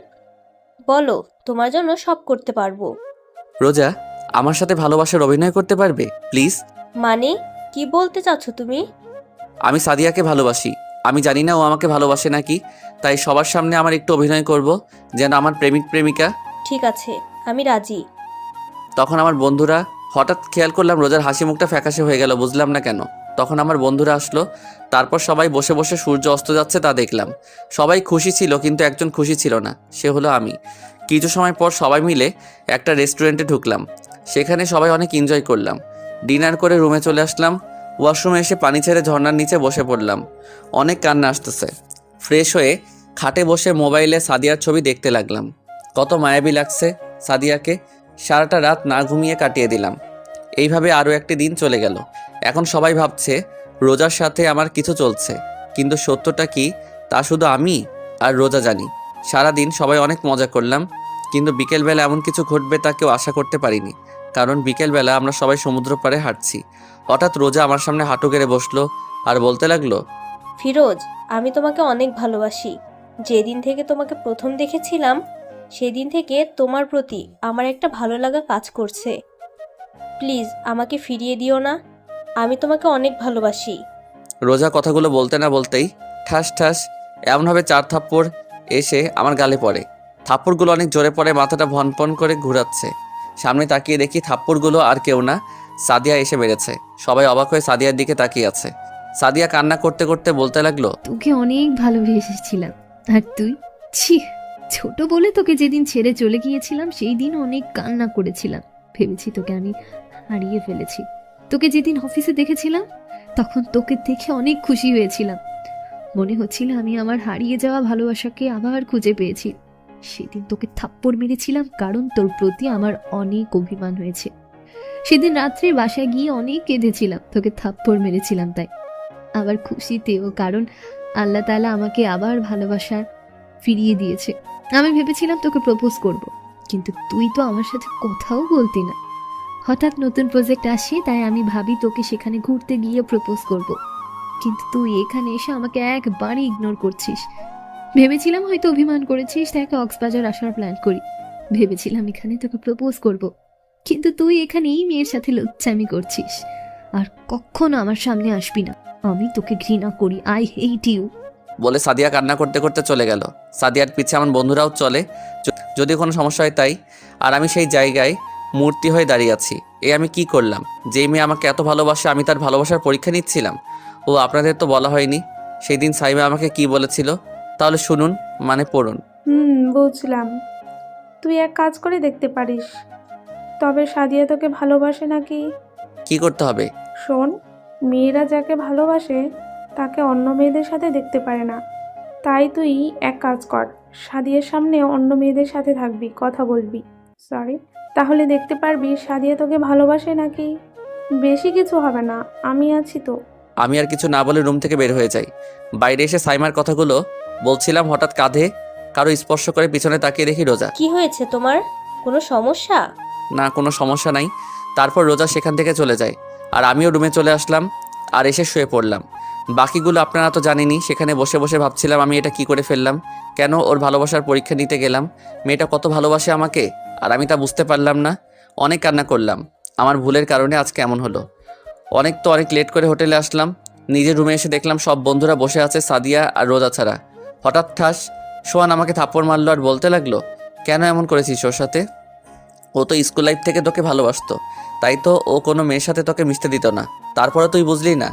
বলো, তোমার জন্য সব করতে পারবো। রোজা, আমার সাথে ভালোবাসার অভিনয় করতে পারবে প্লিজ? মানে কি বলতে চাচ্ছ তুমি? আমি সাদিয়াকে ভালোবাসি। আমি জানি না ও আমাকে ভালোবাসে নাকি, তাই সবার সামনে আমার একটু অভিনয় করব যেন আমার প্রেমিক প্রেমিকা। ঠিক আছে, আমি রাজি। তখন আমার বন্ধুরা, হঠাৎ খেয়াল করলাম রোজার হাসি মুখটা ফ্যাকাশে হয়ে গেল, বুঝলাম না কেন। তখন আমার বন্ধুরা আসলো। তারপর সবাই বসে বসে সূর্য অস্ত যাচ্ছে তা দেখলাম। সবাই খুশি ছিল, কিন্তু একজন খুশি ছিল না, সে হলো আমি। কিছু সময় পর সবাই মিলে একটা রেস্টুরেন্টে ঢুকলাম। সেখানে সবাই অনেক এনজয় করলাম। ডিনার করে রুমে চলে আসলাম। ওয়াশরুমে এসে পানি ছেড়ে ঝর্ণার নিচে বসে পড়লাম। অনেক কান্না আসতেছে। ফ্রেশ হয়ে খাটে বসে মোবাইলে সাদিয়ার ছবি দেখতে লাগলাম। কত মায়াবী লাগছে সাদিয়াকে। সারাটা রাত না ঘুমিয়ে কাটিয়ে দিলাম। এইভাবে আরও একটি দিন চলে গেল। এখন সবাই ভাবছে রোজার সাথে আমার কিছু চলছে, কিন্তু সত্যটা কি তা শুধু আমি আর রোজা জানি। সারাদিন সবাই অনেক মজা করলাম, কিন্তু বিকেলবেলা এমন কিছু ঘটবে তা কেউ আশা করতে পারিনি। কারণ বিকেলবেলা আমরা সবাই সমুদ্র পাড়ে হাঁটছি। হঠাৎ রোজা আমার সামনে হাঁটু গেড়ে বসলো আর বলতে লাগলো, ফিরোজ, আমি তোমাকে অনেক ভালোবাসি। যেদিন থেকে তোমাকে প্রথম দেখেছিলাম সেদিন থেকে তোমার প্রতি আমার একটা ভালো লাগা কাজ করছে। প্লিজ আমাকে ফিরিয়ে দিও না, আমি তোমাকে অনেক ভালোবাসি। রোজা কথাগুলো বলতে না বলতেই ঠাস ঠাস এমনভাবে 4 থাপ্পড় এসে আমার গালে পড়ে। থাপ্পড়গুলো অনেক জোরে পড়ে, মাথাটা ভনপন করে ঘুরাচ্ছে। সামনে তাকিয়ে দেখি থাপ্পড়গুলো আর কেউ না, সাদিয়া এসে মেরেছে। সবাই অবাক হয়ে সাদিয়ার দিকে তাকিয়ে আছে। সাদিয়া কান্না করতে করতে বলতে লাগলো, তোকে অনেক ভালোবেসেছিলাম, আর তুই ছি, ছোট বলে তোকে যেদিন ছেড়ে চলে গিয়েছিলাম সেই দিন অনেক কান্না করেছিলাম। ভেবেছি তোকে আমি হারিয়ে ফেলেছি। তোকে যেদিন অফিসে দেখেছিলাম তখন তোকে দেখে অনেক খুশি হয়েছিলাম। মনে হচ্ছিল আমি আমার হারিয়ে যাওয়া ভালোবাসাকে আবার খুঁজে পেয়েছি। সেদিন তোকে থাপ্পড় মেরেছিলাম কারণ তোর প্রতি আমার অনেক অভিমান হয়েছে। সেদিন রাত্রে বাসায় গিয়ে অনেক কেঁদেছিলাম, তোকে থাপ্পড় মেরেছিলাম তাই। আবার খুশিতেও, কারণ আল্লাহ তাআলা আমাকে আবার ভালোবাসা ফিরিয়ে দিয়েছে। আমি ভেবেছিলাম তোকে প্রপোজ করব, কিন্তু তুই তো আমার সাথে কথাও বলতি না। হঠাৎ নতুন প্রজেক্ট আসে, তাই আমি ভাবি তোকে সেখানে ঘুরতে গিয়ে প্রপোজ করব, কিন্তু তুই এখানে এসে আমাকে একবারই ইগনোর করছিস। ভেবেছিলাম হয়তো অভিমান করেছিস, তাই কক্সবাজার আসার প্ল্যান করি। ভেবেছিলাম এখানে তোকে প্রপোজ করব, কিন্তু তুই এখানে এই মেয়ের সাথে লুচ্চামি করছিস। আর কখনো আমার সামনে আসবি না, আমি তোকে ঘৃণা করি, আই হেট ইউ। বলে সাদিয়া কান্না করতে করতে চলে গেল। সাদিয়ার পিছে আমার বন্ধুরাও চলে, যদি কোনো সমস্যা হয় তাই। আর আমি সেই জায়গায় মূর্তি হয়ে দাঁড়িয়ে আছি। আমি কি করলাম? যেই মেয়ে আমাকে এত ভালোবাসে আমি তার ভালোবাসার পরীক্ষা নিচ্ছিলাম। ও আপনাদের তো বলা হয়নি সেই দিন সাইমা আমাকে কি বলেছিল। তাহলে শুনুন, মানে পড়ুন। বুঝলাম। তুই এক কাজ করে দেখতে পারিস। তবে সাদিয়া তোকে ভালোবাসে নাকি? কি করতে হবে? শোন, মেয়েরা যাকে ভালোবাসে তাকে অন্য মেয়েদের সাথে দেখতে পারে না। তাই তুই এক কাজ কর, সাদিয়ার সামনে অন্য মেয়েদের সাথে থাকবি, কথা বলবি। তাহলে দেখতে পারবি সাদিয়া তোকে ভালোবাসে নাকি। বেশি কিছু হবে না, আমি আছি তো। আমি আর কিছু না বলে রুম থেকে বের হয়ে যাই। বাইরে এসে সাইমার কথাগুলো বলছিলাম, হঠাৎ কাঁধে কারো স্পর্শ করে পিছনে তাকিয়ে দেখি রোজা। কি হয়েছে তোমার? কোনো সমস্যা? না, কোনো সমস্যা নাই। তারপর রোজা সেখান থেকে চলে যায় আর আমিও রুমে চলে আসলাম আর এসে শুয়ে পড়লাম। বাকিগুলো আপনারা তো জানেনই। সেখানে বসে বসে ভাবছিলাম আমি এটা কি করে ফেললাম, কেন ওর ভালোবাসার পরীক্ষা নিতে গেলাম। মেয়েটা কত ভালোবাসে আমাকে আর আমি তা বুঝতে পারলাম না। অনেক কান্না করলাম, আমার ভুলের কারণে আজকে এমন হলো। অনেক লেট করে হোটেলে আসলাম। নিজের রুমে এসে দেখলাম সব বন্ধুরা বসে আছে সাদিয়া আর রোজা ছাড়া। হঠাৎ ঠাস সোহান আমাকে থাপ্পড় মারলো আর বলতে লাগলো, কেন এমন করেছিস ওর সাথে? ও তো স্কুল লাইফ থেকে তোকে ভালোবাসতো, তাই তো ও কোনো মেয়ের সাথে তোকে মিশতে দিত না। তারপরে তুই বুঝলি না।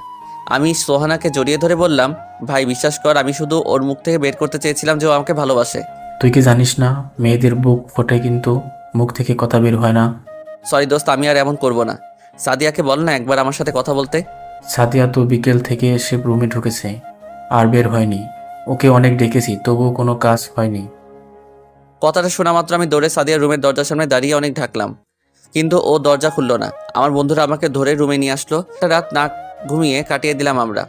আমি সোহানাকে জড়িয়ে ধরে বললাম, ভাই বিশ্বাস কর, আমি শুধু ওর মুখ থেকে বের করতে চেয়েছিলাম যে ও আমাকে ভালোবাসে। তুই কি জানিস না মেয়েদের বুক ফোটে কিন্তু মুখ থেকে কথা বের হয় না? সরি দোস্ত, আমি আর এমন করব না। সাদিয়াকে বল না একবার আমার সাথে কথা বলতে। সাদিয়া তো বিকেল থেকে এসে রুমে ঢুকেছে আর বের হয়নি। ওকে অনেক ডেকেছি তবুও কোনো কাজ হয়নি। কথাটা শোনা মাত্র আমি দৌড়ে সাদিয়ার রুমের দরজার সামনে দাঁড়িয়ে অনেক ঢাকলাম, কিন্তু ও দরজা খুললো না। আমার বন্ধুরা আমাকে ধরে রুমে নিয়ে আসলো। একটা রাত না ঘুমিয়ে কাটিয়ে দিলাম আমরা।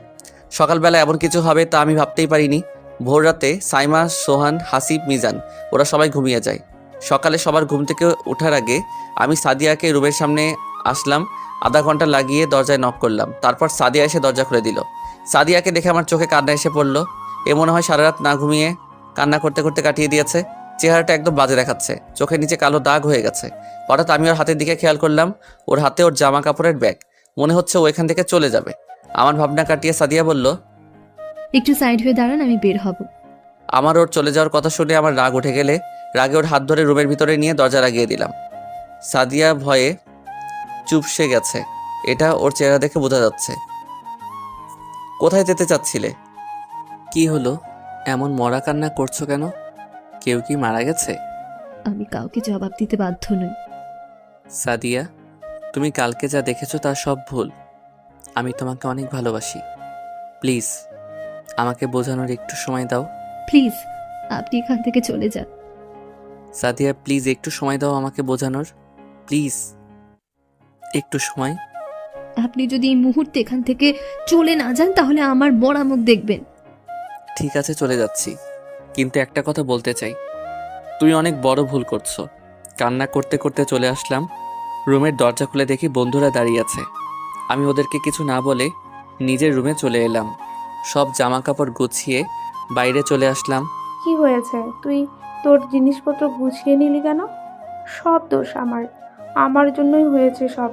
সকালবেলা এমন কিছু হবে তা আমি ভাবতেই পারিনি। ভোর রাতে সাইমা, সোহান, হাসিব, মিজান ওরা সবাই ঘুমিয়ে যায়। সকালে সবার ঘুম থেকে ওঠার আগে আমি সাদিয়াকে রুমের সামনে আসলাম। আধা ঘন্টা লাগিয়ে দরজায় নক করলাম। তারপর সাদিয়া এসে দরজা খুলে দিল। সাদিয়াকে দেখে আমার চোখে কান্না এসে পড়লো। এ মনে হয় সারা রাত না ঘুমিয়ে কান্না করতে করতে কাটিয়ে দিয়েছে। চেহারাটা একদম বাজে দেখাচ্ছে, চোখের নিচে কালো দাগ হয়ে গেছে। হঠাৎ আমি ওর হাতের দিকে খেয়াল করলাম, ওর হাতে ওর জামা কাপড়ের ব্যাগ। মনে হচ্ছে ও এখান থেকে চলে যাবে। আমার ভাবনা কাটিয়ে সাদিয়া বলল, একটু সাইড হয়ে দাঁড়ান, আমি বের হব। আমার ওর চলে যাওয়ার কথা শুনে আমার রাগ উঠে গেলে রাগে ওর হাত ধরে রুমের ভিতরে নিয়ে দরজা লাগিয়ে দিলাম। সাদিয়া ভয়ে চুপসে গেছে, এটা ওর চেহারা দেখে বোঝা যাচ্ছে। কোথায় যেতে চাচ্ছিলে? কি হলো, এমন মরা কান্না করছো কেন? কেউ কি মারা গেছে? আমি কাউকে জবাব দিতে বাধ্য নই। সাদিয়া, তুমি কালকে যা দেখেছো তার সব ভুল। আমি তোমাকে অনেক ভালোবাসি। প্লিজ আমাকে বোঝানোর একটু সময় দাও। প্লিজ, আপনি এখান থেকে চলে যান। সাদিয়া প্লিজ একটু সময় দাও আমাকে বোঝানোর। প্লিজ একটু সময়। আপনি যদি এই মুহূর্তে এখান থেকে চলে না যান তাহলে আমার মরা মুখ দেখবেন। ঠিক আছে চলে যাচ্ছি, কিন্তু একটা কথা বলতে চাই। তুমি অনেক বড় ভুল করছো। কান্না করতে করতে চলে আসলাম। রুমের দরজা খুলে দেখি বন্ধুরা দাঁড়িয়ে আছে। আমি ওদেরকে কিছু না বলে নিজের রুমে চলে এলাম। সব জামা কাপড় গুছিয়ে বাইরে চলে আসলাম। কি হয়েছে? তুই তোর জিনিসপত্র গুছিয়ে নিলি কেন? সব দোষ আমার, আমার জন্যই হয়েছে সব।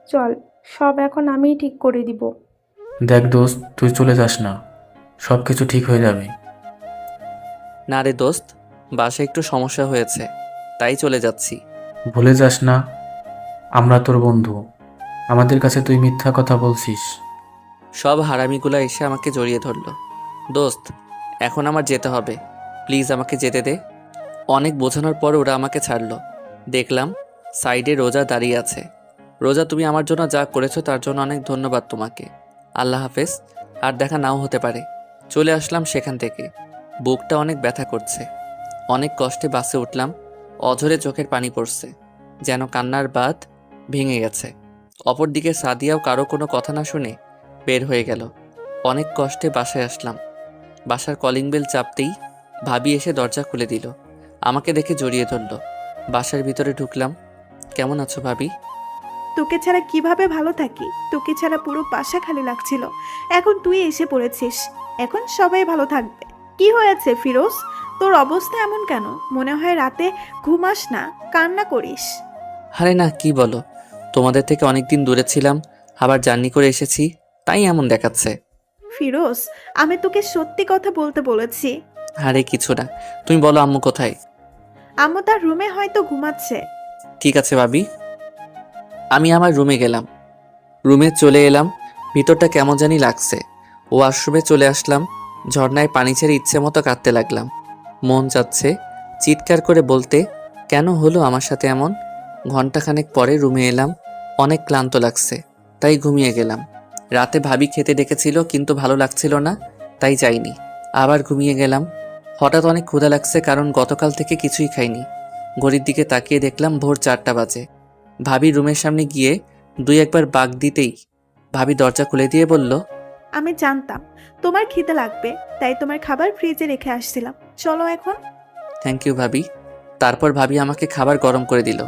চল, সব এখন আমিই ঠিক করে দিব। দেখ দোস্ত, তুই চলে যাস না, সব কিছু ঠিক হয়ে যাবে। না রে দোস্ত, বাসায় একটু সমস্যা হয়েছে, তাই চলে যাচ্ছি। ভুলে যাস না আমরা তোর বন্ধু। আমাদের কাছে তুই মিথ্যা কথা বলছিস। সব হারামিগুলো এসে আমাকে জড়িয়ে ধরলো। দোস্ত, এখন আমার যেতে হবে, প্লিজ আমাকে যেতে দে। অনেক বোঝানোর পর ওরা আমাকে ছাড়লো। দেখলাম সাইডে রোজা দাঁড়িয়ে আছে। রোজা, তুমি আমার জন্য যা করেছো তার জন্য অনেক ধন্যবাদ তোমাকে। আল্লাহ হাফেজ, আর দেখা নাও হতে পারে। চলে আসলাম সেখান থেকে। বুকটা অনেক ব্যথা করছে। অনেক কষ্টে বাসে উঠলাম। অঝরে চোখের পানি পড়ছে, যেন কান্নার বাঁধ ভেঙে গেছে। অপরদিকে সাদিয়াও কারো কোনো কথা না শুনে বের হয়ে গেল। অনেক কষ্টে বাসায় আসলাম। বাসার কলিং বেল চাপতেই ভাবি এসে দরজা খুলে দিল। আমাকে দেখে জড়িয়ে ধরল। বাসার ভিতরে ঢুকলাম। কেমন আছো ভাবি? তোকে ছাড়া কিভাবে ভালো থাকি? তোকে ছাড়া পুরো বাসা খালি লাগছিল। এখন তুই এসে পড়েছিস, এখন সবাই ভালো থাকবে। কি হয়েছে ফিরোজ, তোর অবস্থা এমন কেন? মনে হয় রাতে ঘুমাস না, কান্না করিস। আরে না, কি বলো, তোমাদের থেকে অনেক দিন দূরে ছিলাম, আবার জার্নি করে এসেছি, তাই এমন দেখাচ্ছে। ফিরোজ, আমি তোকে সত্যি কথা বলতে বলেছি। আরে কিছু না, তুমি বলো আম্মু কোথায়? আম্মু তার রুমে হয়তো ঘুমাচ্ছে। ঠিক আছে ভাবি, আমি আমার রুমে গেলাম। রুমে চলে এলাম, ভিতরটা কেমন জানি লাগছে। ওয়াশরুমে চলে আসলাম, ঝর্ণায় পানি ছেড়ে ইচ্ছে মতো কাঁদতে লাগলাম। মন যাচ্ছে চিৎকার করে বলতে, কেন হলো আমার সাথে এমন। ঘন্টাখানেক পরে রুমে এলাম, অনেক ক্লান্ত লাগছে, তাই ঘুমিয়ে গেলাম। রাতে ভাবি খেতে ডেকেছিল কিন্তু ভালো লাগছিল না, তাই যাইনি, আবার ঘুমিয়ে গেলাম। হঠাৎ অনেক ক্ষুধা লাগছে, কারণ গতকাল থেকে কিছুই খাইনি। ঘড়ির দিকে তাকিয়ে দেখলাম ভোর 4টা বাজে। ভাবি রুমের সামনে গিয়ে 2-1 বাগ দিতেই ভাবি দরজা খুলে দিয়ে বলল, আমি জানতাম তোমার খিদে লাগবে, তাই তোমার খাবার ফ্রিজে রেখে আসছিলাম। চলো এখন। থ্যাংক ইউ ভাবি। তারপর ভাবি আমাকে খাবার গরম করে দিল।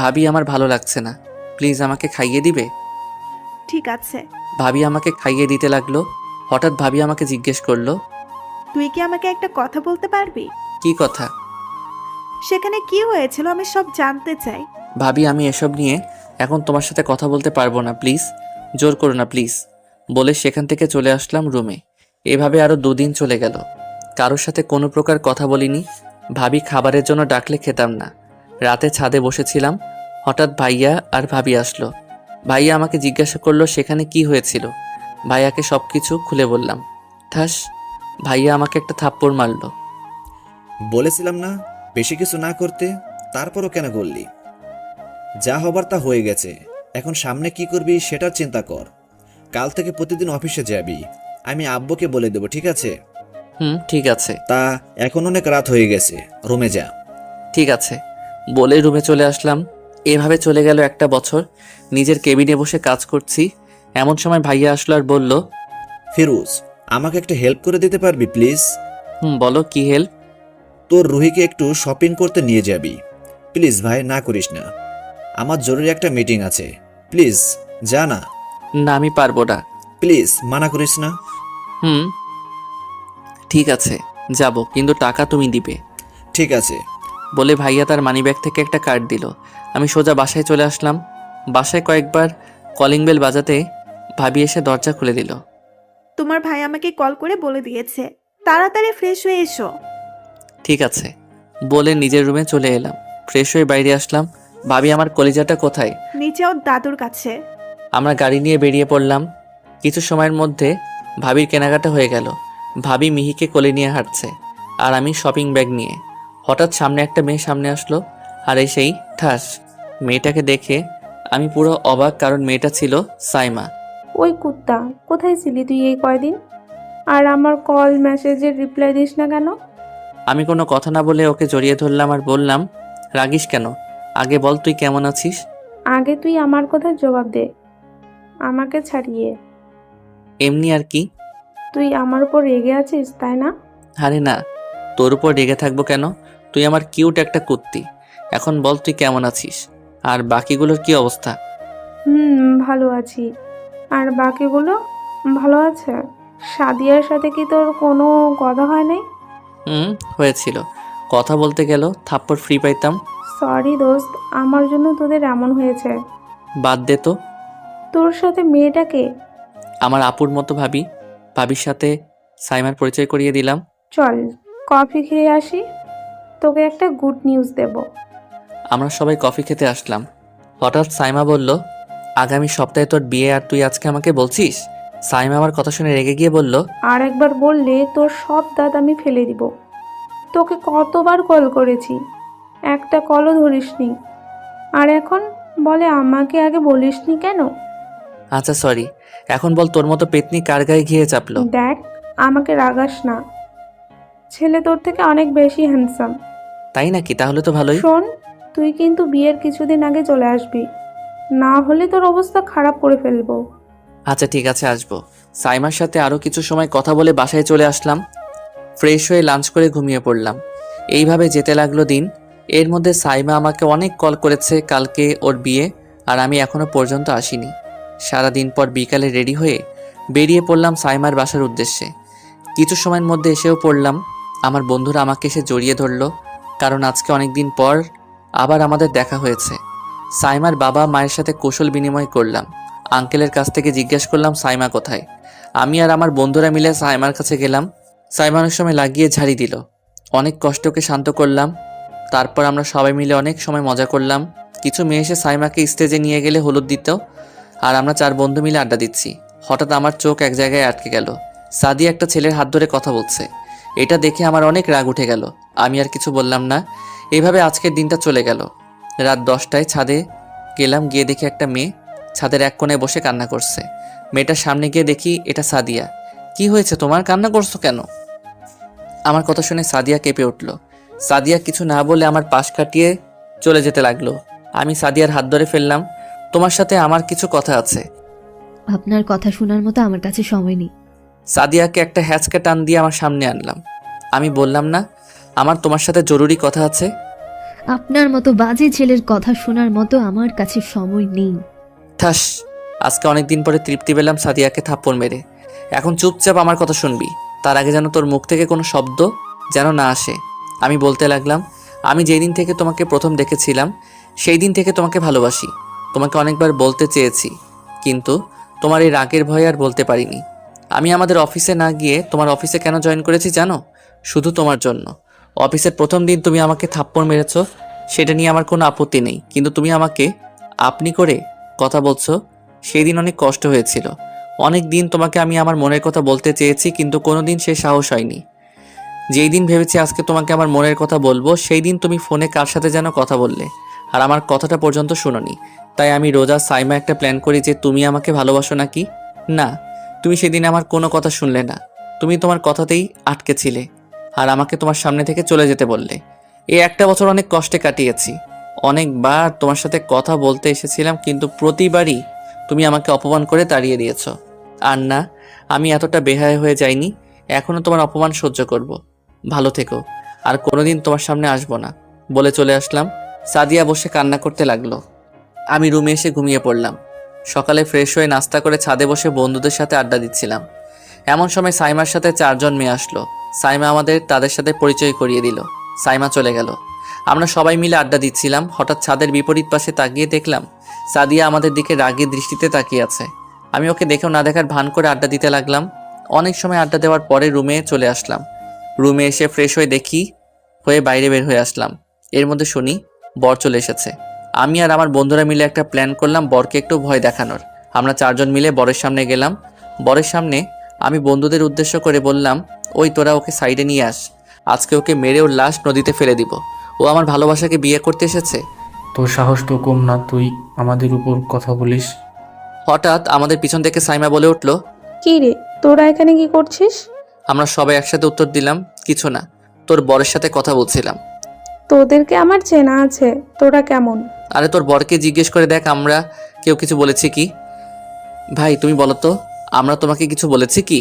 ভাবি আমার ভালো লাগছে না, প্লিজ আমাকে খাইয়ে দিবে। ঠিক আছে। ভাবি আমাকে খাইয়ে দিতে লাগলো। হঠাৎ ভাবি আমাকে জিজ্ঞেস করলো, তুই কি আমাকে একটা কথা বলতে পারবি? কি কথা? সেখানে কি হয়েছিল আমি সব জানতে চাই। ভাবি আমি এসব নিয়ে এখন তোমার সাথে কথা বলতে পারবো না, প্লিজ, জোর করো না প্লিজ, বলে সেখান থেকে চলে আসলাম রুমে। এভাবে আরো 2 দিন চলে গেল, কারোর সাথে কোনো প্রকার কথা বলিনি। ভাবি খাবারের জন্য ডাকলে খেতাম না। রাতে ছাদে বসেছিলাম, হঠাৎ ভাইয়া আর ভাবি আসলো। ভাইয়া আমাকে জিজ্ঞাসা করলো সেখানে কি হয়েছিল। ভাইয়াকে সব কিছু খুলে বললাম। ঠাস, ভাইয়া আমাকে একটা থাপ্পড় মারলো। বলেছিলাম না বেশি কিছু না করতে, তারপরও কেন করলি? যা হবার তা হয়ে গেছে, এখন সামনে কি করবি সেটার চিন্তা কর। কাল থেকে প্রতিদিন অফিসে যাবি, আমি আব্বুকে বলে দেবো, ঠিক আছে? ঠিক আছে। তা এখন অনেক রাত হয়ে গেছে, রুমে যা। ঠিক আছে বলে রুমে চলে আসলাম। এভাবে চলে গেল 1টা বছর। নিজের কেবিনে বসে কাজ করছি, এমন সময় ভাইয়া আসলো আর বলল, ফিরোজ, আমাকে একটা হেল্প করে দিতে পারবি প্লিজ? বলো কি হেল্প? তোর রুহিকে একটু শপিং করতে নিয়ে যাবি প্লিজ ভাই, না করিস না। আমার জরুরি একটা মিটিং আছে, প্লিজ যা না। না আমি পারবো না। প্লিজ মানা করিস না। ঠিক আছে যাব, কিন্তু টাকা তুমি দিবে। ঠিক আছে। বলে ভাইয়া তার মানিব্যাগ থেকে একটা কার্ড দিল। আমি সোজা বাসায় চলে আসলাম। বাসায় কয়েকবার কলিং বেল বাজাতে ভাবি এসে দরজা খুলে দিল। তোমার ভাই আমাকে কল করে বলে দিয়েছে তাড়াতাড়ি ফ্রেশ হয়ে এসো। ঠিক আছে বলে নিজের রুমে চলে এলাম। ফ্রেশ হয়ে বাইরে আসলাম। ভাবি আমার কলিজাটা কোথায়? নিচে ওর দাদুর কাছে। আমরা গাড়ি নিয়ে বেরিয়ে পড়লাম। কিছু সময়ের মধ্যে ভাবির কেনাকাটা হয়ে গেল। ভাবি মিহিকে কোলে নিয়ে হাঁটছে আর আমি শপিং ব্যাগ নিয়ে। হঠাৎ সামনে একটা মেয়ে সামনে আসলো আর এসেই ঠাস। মেয়েটাকে দেখে আমি পুরো অবাক, কারণ মেয়েটা ছিল সাইমা। ওই কুত্তা, কোথায় ছিলি তুই এই কয়দিন? আর আমার কল মেসেজের রিপ্লাই দিস না কেন? আমি কোনো কথা না বলে ওকে জড়িয়ে ধরলাম আর বললাম, রাগিস কেন? আগে বল তুই কেমন আছিস? আগে তুই আমার কথার জবাব দে, আমাকে ছাড়িয়ে। এমনি আর কি। তুই আমার উপর রেগে আছিস তাই না? আরে না, তোর উপর রেগে থাকবো কেন? তুই আমার কিউট একটা কুত্তি। এখন বল তুই কেমন আছিস, আর বাকিগুলোর কি অবস্থা? ভালো আছি। আর বাকিগুলো ভালো আছে। সাদিয়ার সাথে কি তোর কোনো কথা হয় নাই? হয়েছিল, কথা বলতে গেল থাপ্পড় ফ্রি পাইতাম। সরি দোস্ত, আমার জন্য তোদের এমন হয়েছে। বাদ দে তো। তোর সাথে মেয়েটাকে? আমার আপুর মতো ভাবি। ভাবির সাথে সাইমার পরিচয় করিয়ে দিলাম। চল কফি খেয়ে আসি, তোকে একটা গুড নিউজ দেব। আমরা সবাই কফি খেতে আসলাম। হঠাৎ সাইমা বলল, আগামী সপ্তাহে তোর বিয়ে আর তুই আজকে আমাকে বলছিস? সাইমা আমার কথা শুনে রেগে গিয়ে বলল, আর একবার বললে তোর সব দাঁত আমি ফেলে দিব। তোকে কতবার কল করেছি, একটা কলও ধরিসনি। আর এখন বলে আমাকে আগে বলিসনি কেন? আচ্ছা সরি, এখন বল তোর মতো পেতনি কার গায়ে ঘিয়ে চাপলো? দেখ, আমাকে রাগাস না, ছেলে তোর থেকে অনেক বেশি হ্যান্ডসাম। তাই নাকি? তাহলে তো ভালোই। শোন, তুই কিন্তু বিয়ের কিছুদিন আগে চলে আসবি, না হলে তোর অবস্থা খারাপ করে ফেলবো। আচ্ছা ঠিক আছে আসবো। সাইমার সাথে আরও কিছু সময় কথা বলে বাসায় চলে আসলাম। ফ্রেশ হয়ে লাঞ্চ করে ঘুমিয়ে পড়লাম। এইভাবে যেতে লাগলো দিন। এর মধ্যে সাইমা আমাকে অনেক কল করেছে কালকে ওর বিয়ে, আর আমি এখনো পর্যন্ত আসিনি। সারাদিন পর বিকালে রেডি হয়ে বেরিয়ে পড়লাম সাইমার বাসার উদ্দেশ্যে। কিছু সময়ের মধ্যে এসেও পড়লাম। আমার বন্ধুরা আমাকে এসে জড়িয়ে ধরলো, কারণ আজকে অনেক দিন পর আবার আমাদের দেখা হয়েছে। সাইমার বাবা মায়ের সাথে কৌশল বিনিময় করলাম। আঙ্কেলের কাছ থেকে জিজ্ঞেস করলাম সাইমা কোথায়। আমি আর আমার বন্ধুরা মিলে সাইমার কাছে গেলাম। সাইমা অনেক সময় লাগিয়ে ঝাড়ি দিল। অনেক কষ্টকে শান্ত করলাম। তারপর আমরা সবাই মিলে অনেক সময় মজা করলাম। কিছু মেয়ে এসে সাইমাকে স্টেজে নিয়ে গেলে হলুদ দিত, আর আমরা 4 বন্ধু মিলে আড্ডা দিচ্ছি। হঠাৎ আমার চোখ এক জায়গায় আটকে গেল। সাদিয়া একটা ছেলের হাত ধরে কথা বলছে। এটা দেখে আমার অনেক রাগ উঠে গেল। আমি আর কিছু বললাম না। এইভাবে আজকের দিনটা চলে গেল। রাত 10টায় ছাদে গেলাম, গিয়ে দেখি একটা মেয়ে ছাদের এক কোণে বসে কান্না করছে। মেয়েটার সামনে গিয়ে দেখি এটা সাদিয়া। কি হয়েছে তোমার, কান্না করছো কেন? আমার কথা শুনে সাদিয়া কেঁপে উঠল। সাদিয়া কিছু না বলে আমার পাশ কাটিয়ে চলে যেতে লাগলো। আমি সাদিয়ার হাত ধরে ফেললাম। তোমার সাথে আমার কিছু কথা আছে। আপনার কথা শোনার মতো আমার কাছে সময় নেই। সাদিয়াকে একটা হ্যাচকা টান দিয়ে আমার সামনে আনলাম। আমি বললাম না আমার তোমার সাথে জরুরি কথা আছে? আপনার মতো বাজে ছেলের কথা শোনার মতো আমার কাছে সময় নেই। ঠাস! আজকে অনেকদিন পরে তৃপ্তি পেলাম সাদিয়াকে থাপ্পড় মেরে। এখন চুপচাপ আমার কথা শুনবি। তার আগে যেন তোর মুখ থেকে কোনো শব্দ যেন না আসে। আমি বলতে লাগলাম, আমি যেই দিন থেকে তোমাকে প্রথম দেখেছিলাম সেই দিন থেকে তোমাকে ভালোবাসি। তোমাকে অনেকবার বলতে চেয়েছি, কিন্তু তোমার এই রাগের ভয়ে আর বলতে পারিনি। আমি আমাদের অফিসে না গিয়ে তোমার অফিসে কেন জয়েন করেছি জানো? শুধু তোমার জন্য। অফিসের প্রথম দিন তুমি আমাকে থাপ্পড় মেরেছো, সেটা নিয়ে আমার কোনো আপত্তি নেই, কিন্তু তুমি আমাকে আপনি করে কথা বলছো, সেই দিন অনেক কষ্ট হয়েছিল। অনেক দিন তোমাকে আমি আমার মনের কথা বলতে চেয়েছি, কিন্তু কোনোদিন সে সাহস হয়নি। যেই দিন ভেবেছি আজকে তোমাকে আমার মনের কথা বলবো, সেই দিন তুমি ফোনে কার সাথে যেন কথা বললে, আর আমার কথাটা পর্যন্ত শুনোনি। তাই আমি রোজা সাইমা একটা প্ল্যান করি যে তুমি আমাকে ভালোবাসো নাকি। না, তুমি সেদিন আমার কোনো কথা শুনলে না। তুমি তোমার কথাতেই আটকে ছিলে, আর আমাকে তোমার সামনে থেকে চলে যেতে বললে। এই একটা বছর অনেক কষ্টে কাটিয়েছি। অনেকবার তোমার সাথে কথা বলতে এসেছিলাম, কিন্তু প্রতিবারই তুমি আমাকে অপমান করে তাড়িয়ে দিয়েছো। আর না, আমি এতটা বেহায়া হয়ে যাইনি। এখনো তোমার অপমান সহ্য করব। ভালো থেকো, আর কোনোদিন তোমার সামনে আসবো না বলে চলে আসলাম। সাদিয়া বসে কান্না করতে লাগলো। আমি রুমে এসে ঘুমিয়ে পড়লাম। সকালে ফ্রেশ হয়ে নাস্তা করে ছাদে বসে বন্ধুদের সাথে আড্ডা দিচ্ছিলাম। এমন সময় সাইমার সাথে 4 জন মেয়ে আসলো। সাইমা আমাদের তাদের সাথে পরিচয় করিয়ে দিল। সাইমা চলে গেল। আমরা সবাই মিলে আড্ডা দিচ্ছিলাম। হঠাৎ ছাদের বিপরীত পাশে তাকিয়ে দেখলাম সাদিয়া আমাদের দিকে রাগী দৃষ্টিতে তাকিয়ে আছে। আমি ওকে দেখেও না দেখার ভান করে আড্ডা দিতে লাগলাম। অনেক সময় আড্ডা দেওয়ার পরে রুমে চলে আসলাম। রুমে এসে ফ্রেশ হয়ে বাইরে বের হয়ে আসলাম। এর মধ্যে শুনি বর চলে এসেছে। আমি আর আমার বন্ধুরা মিলে একটা প্ল্যান করলাম বরকে একটু ভয় দেখানোর। আমরা 4 জন মিলে বরের সামনে গেলাম। বরের সামনে আমি বন্ধুদের উদ্দেশ্য করে বললাম, ওই তোরা ওকে সাইডে নিয়ে আস। আজকে ওকে মেরে ওর লাশ নদীতে ফেলে দিব। ও আমার ভালোবাসাকে বিয়ে করতে এসেছে। তোর সাহস তো কম না, তুই আমাদের উপর কথা বলিস। হঠাৎ আমাদের পিছন থেকে সাইমা বলে উঠল, কি রে, তোরা এখানে কি করছিস? আমরা সবাই একসাথে উত্তর দিলাম, কিছু না, তোর বরের সাথে কথা বলছিলাম। তোদেরকে আমার চেনা আছে, তোরা কেমন? আরে তোর বরকে জিজ্ঞেস করে দেখ আমরা কেউ কিছু বলেছি কি। ভাই তুমি বলো তো, আমরা তোমাকে কিছু বলেছি কি?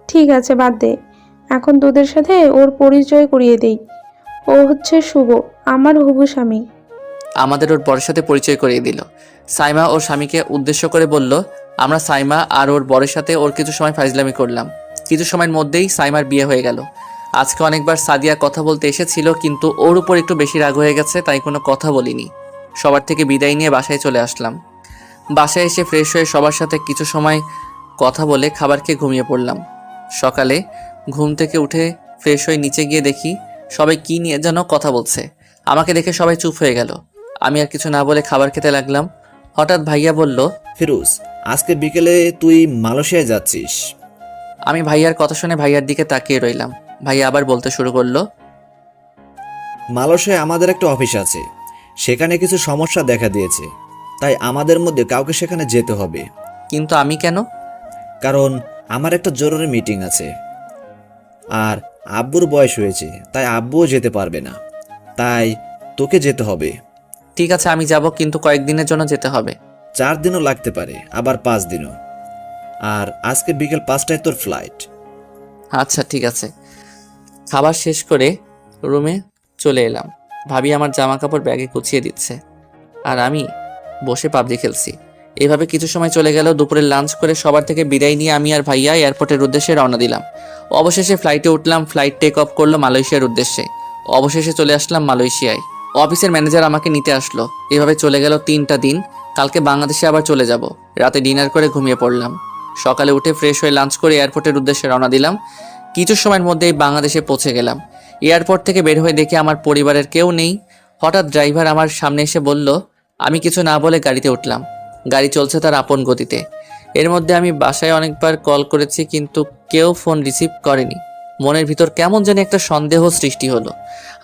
ঠিক আছে, বাদ দে। এখন তোদের সাথে ওর পরিচয় করিয়ে দেই। ও হচ্ছে শুভ, আমার হবু স্বামী। আমাদের ওর বরের সাথে পরিচয় করিয়ে দিল। সাইমা ওর স্বামীকে উদ্দেশ্য করে বলল, আমরা সাইমা আর ওর বরের সাথে ওর কিছু সময় ফাইজলামি করলাম। কিছু সময়ের মধ্যেই সাইমার বিয়ে হয়ে গেল। আজকে অনেকবার সাদিয়া কথা বলতে এসেছিল, কিন্তু ওর উপর একটু বেশি রাগ হয়ে গেছে, তাই কোনো কথা বলিনি। সবার থেকে বিদায় নিয়ে বাসায় চলে আসলাম। বাসায় এসে ফ্রেশ হয়ে সবার সাথে কিছু সময় কথা বলে খাবার খেয়ে ঘুমিয়ে পড়লাম। সকালে ঘুম থেকে উঠে ফ্রেশ হয়ে নিচে গিয়ে দেখি সবাই কি নিয়ে যেন কথা বলছে। আমাকে দেখে সবাই চুপ হয়ে গেল। আমি আর কিছু না বলে খাবার খেতে লাগলাম। হঠাৎ ভাইয়া বলল, ফিরোজ, আজকে বিকেলে তুই মালয়েশিয়ায় যাচ্ছিস। আমি ভাইয়ার কথা শুনে ভাইয়ার দিকে তাকিয়ে রইলাম। ভাইয়া আবার বলতে শুরু করলো, মালয়েশিয়ায় আমাদের একটা অফিস আছে, সেখানে কিছু সমস্যা দেখা দিয়েছে, তাই আমাদের মধ্যে কাউকে সেখানে যেতে হবে। কিন্তু আমি কেন? কারণ আমার একটা জরুরি মিটিং আছে, আর আব্বুর বয়স হয়েছে, তাই আব্বুও যেতে পারবে না, তাই তোকে যেতে হবে। ঠিক আছে আমি যাব, কিন্তু কয়েকদিনের জন্য যেতে হবে। 4 দিনও লাগতে পারে, আবার 5 দিনও। আর আজকে বিকেল 5টায় তোর ফ্লাইট। আচ্ছা ঠিক আছে। খাবার শেষ করে রুমে চলে এলাম। ভাবি আমার জামা কাপড় ব্যাগে গুছিয়ে দিচ্ছে, আর আমি বসে পাবজি খেলছি। এভাবে কিছু সময় চলে গেল। দুপুরে লাঞ্চ করে সবার থেকে বিদায় নিয়ে আমি আর ভাইয়া এয়ারপোর্টের উদ্দেশ্যে রওনা দিলাম। অবশেষে ফ্লাইটে উঠলাম। ফ্লাইট টেক অফ করলো মালয়েশিয়ার উদ্দেশ্যে। অবশেষে চলে আসলাম মালয়েশিয়ায়। অফিসের ম্যানেজার আমাকে নিতে আসলো। এভাবে চলে গেল 3টা দিন। কালকে বাংলাদেশে আবার চলে যাব। রাতে ডিনার করে ঘুমিয়ে পড়লাম। সকালে উঠে ফ্রেশ হয়ে লাঞ্চ করে এয়ারপোর্টের উদ্দেশ্যে রওনা দিলাম। কিছু সময়ের মধ্যেই বাংলাদেশে পৌঁছে গেলাম। এয়ারপোর্ট থেকে বের হয়ে দেখে আমার পরিবারের কেউ নেই। হঠাৎ ড্রাইভার আমার সামনে এসে বলল, আমি কিছু না বলে গাড়িতে উঠলাম। গাড়ি চলছে তার আপন গতিতে। এর মধ্যে আমি বাসায় অনেকবার কল করেছি, কিন্তু কেউ ফোন রিসিভ করেনি। মনের ভিতর কেমন জানি একটা সন্দেহ সৃষ্টি হলো।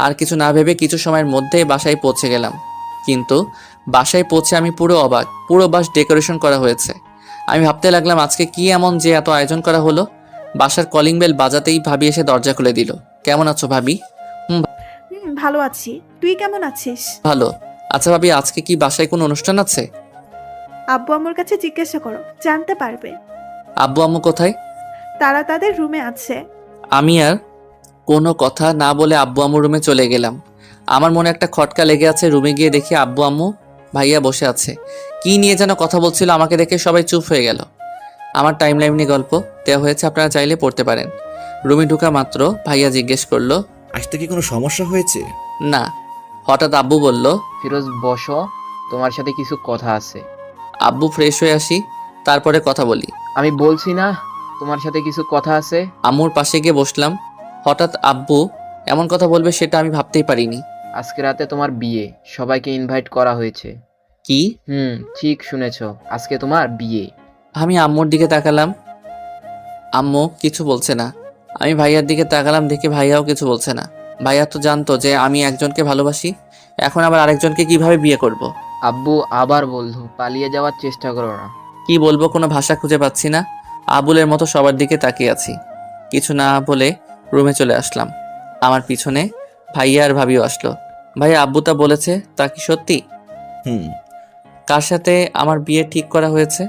আর কিছু না ভেবে কিছু সময়ের মধ্যেই বাসায় পৌঁছে গেলাম। কিন্তু বাসায় পৌঁছে আমি পুরো অবাক। পুরো বাস ডেকোরেশন করা হয়েছে। আমি ভাবতে লাগলাম আজকে কি এমন যে এত আয়োজন করা হলো। বাসার কলিং বেল বাজাতেই ভাবি এসে দরজা খুলে দিল। কেমন আছো ভাবি? ভালো আছি। তুই কেমন আছিস? ভালো। আচ্ছা ভাবি, আজকে কি বাসায় কোনো অনুষ্ঠান আছে? আব্বু আম্মুর কাছে জিজ্ঞাসা করো, জানতে পারবে। আব্বু আম্মু কোথায়? তারা তাদের রুমে আছে। আমি আর কোনো কথা না বলে আব্বু আম্মুর রুমে চলে গেলাম। আমার মনে একটা খটকা লেগে আছে। রুমে গিয়ে দেখি আব্বু আম্মু ভাইয়া বসে আছে। কি নিয়ে যেন কথা বলছিল, আমাকে দেখে সবাই চুপ হয়ে গেল। আমার টাইমলাইন নিয়ে গল্প দেওয়া হয়েছে, আপনারা চাইলে পড়তে পারেন। রুমে ঢোকা মাত্র ভাইয়া জিজ্ঞেস করলো, আসতে কি কোনো সমস্যা হয়েছে? না। হঠাৎ আব্বু বলল, ফিরোজ বসো, তোমার সাথে কিছু কথা আছে। আব্বু ফ্রেশ হয়ে আসি, তারপরে কথা বলি। আমি বলছি না তোমার সাথে কিছু কথা আছে। আম্মুর পাশে গিয়ে বসলাম। হঠাৎ আব্বু এমন কথা বলবে সেটা আমি ভাবতেই পারিনি। আজকে রাতে তোমার বিয়ে, সবাইকে ইনভাইট করা হয়েছে। কি? ঠিক শুনেছো, আজকে তোমার বিয়ে। আমি আম্মুর দিকে তাকালাম। আম্মু কিছু বলছে না। আমি ভাইয়ার দিকে তাকালাম, দেখে ভাইয়াও কিছু বলছে না। ভাইয়া তো জানতো যে আমি একজনকে ভালোবাসি, এখন আবার আরেকজনকে কিভাবে বিয়ে করব। আব্বু আবার বললো পালিয়ে যাওয়ার চেষ্টা করো না। কি বলবো, কোনো ভাষা খুঁজে পাচ্ছি না। আবুলের মতো সবার দিকে তাকিয়ে আছি। কিছু না বলে রুমে চলে আসলাম। আমার পিছনে ভাইয়া আর ভাবিও আসলো। ভাইয়া, আব্বু তা বলেছে, তা কি সত্যি? হুম। কার সাথে আমার বিয়ে ঠিক করা হয়েছে?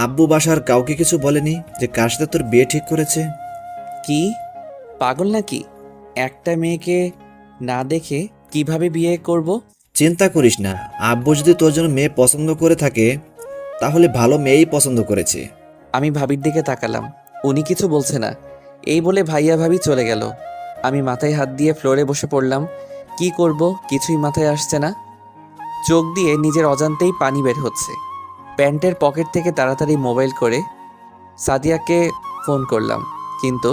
আব্বু বাসার কাউকে কিছু বলেনি যে কার সাথে তোর বিয়ে ঠিক করেছে? কি পাগল নাকি? একটা মেয়েকে না দেখে কিভাবে বিয়ে করব? চিন্তা করিস না, আব্বু যদি তোর জন্য মেয়ে পছন্দ করে থাকে তাহলে ভালো মেয়েই পছন্দ করেছে। আমি ভাবির দিকে তাকালাম। উনি কিছু বলছে না। এই বলে ভাইয়া ভাবি চলে গেল। আমি মাথায় হাত দিয়ে ফ্লোরে বসে পড়লাম। কি করব কিছুই মাথায় আসছে না। চোখ দিয়ে নিজের অজান্তেই পানি বের হচ্ছে। প্যান্টের পকেট থেকে তাড়াতাড়ি মোবাইল করে সাদিয়াকে ফোন করলাম, কিন্তু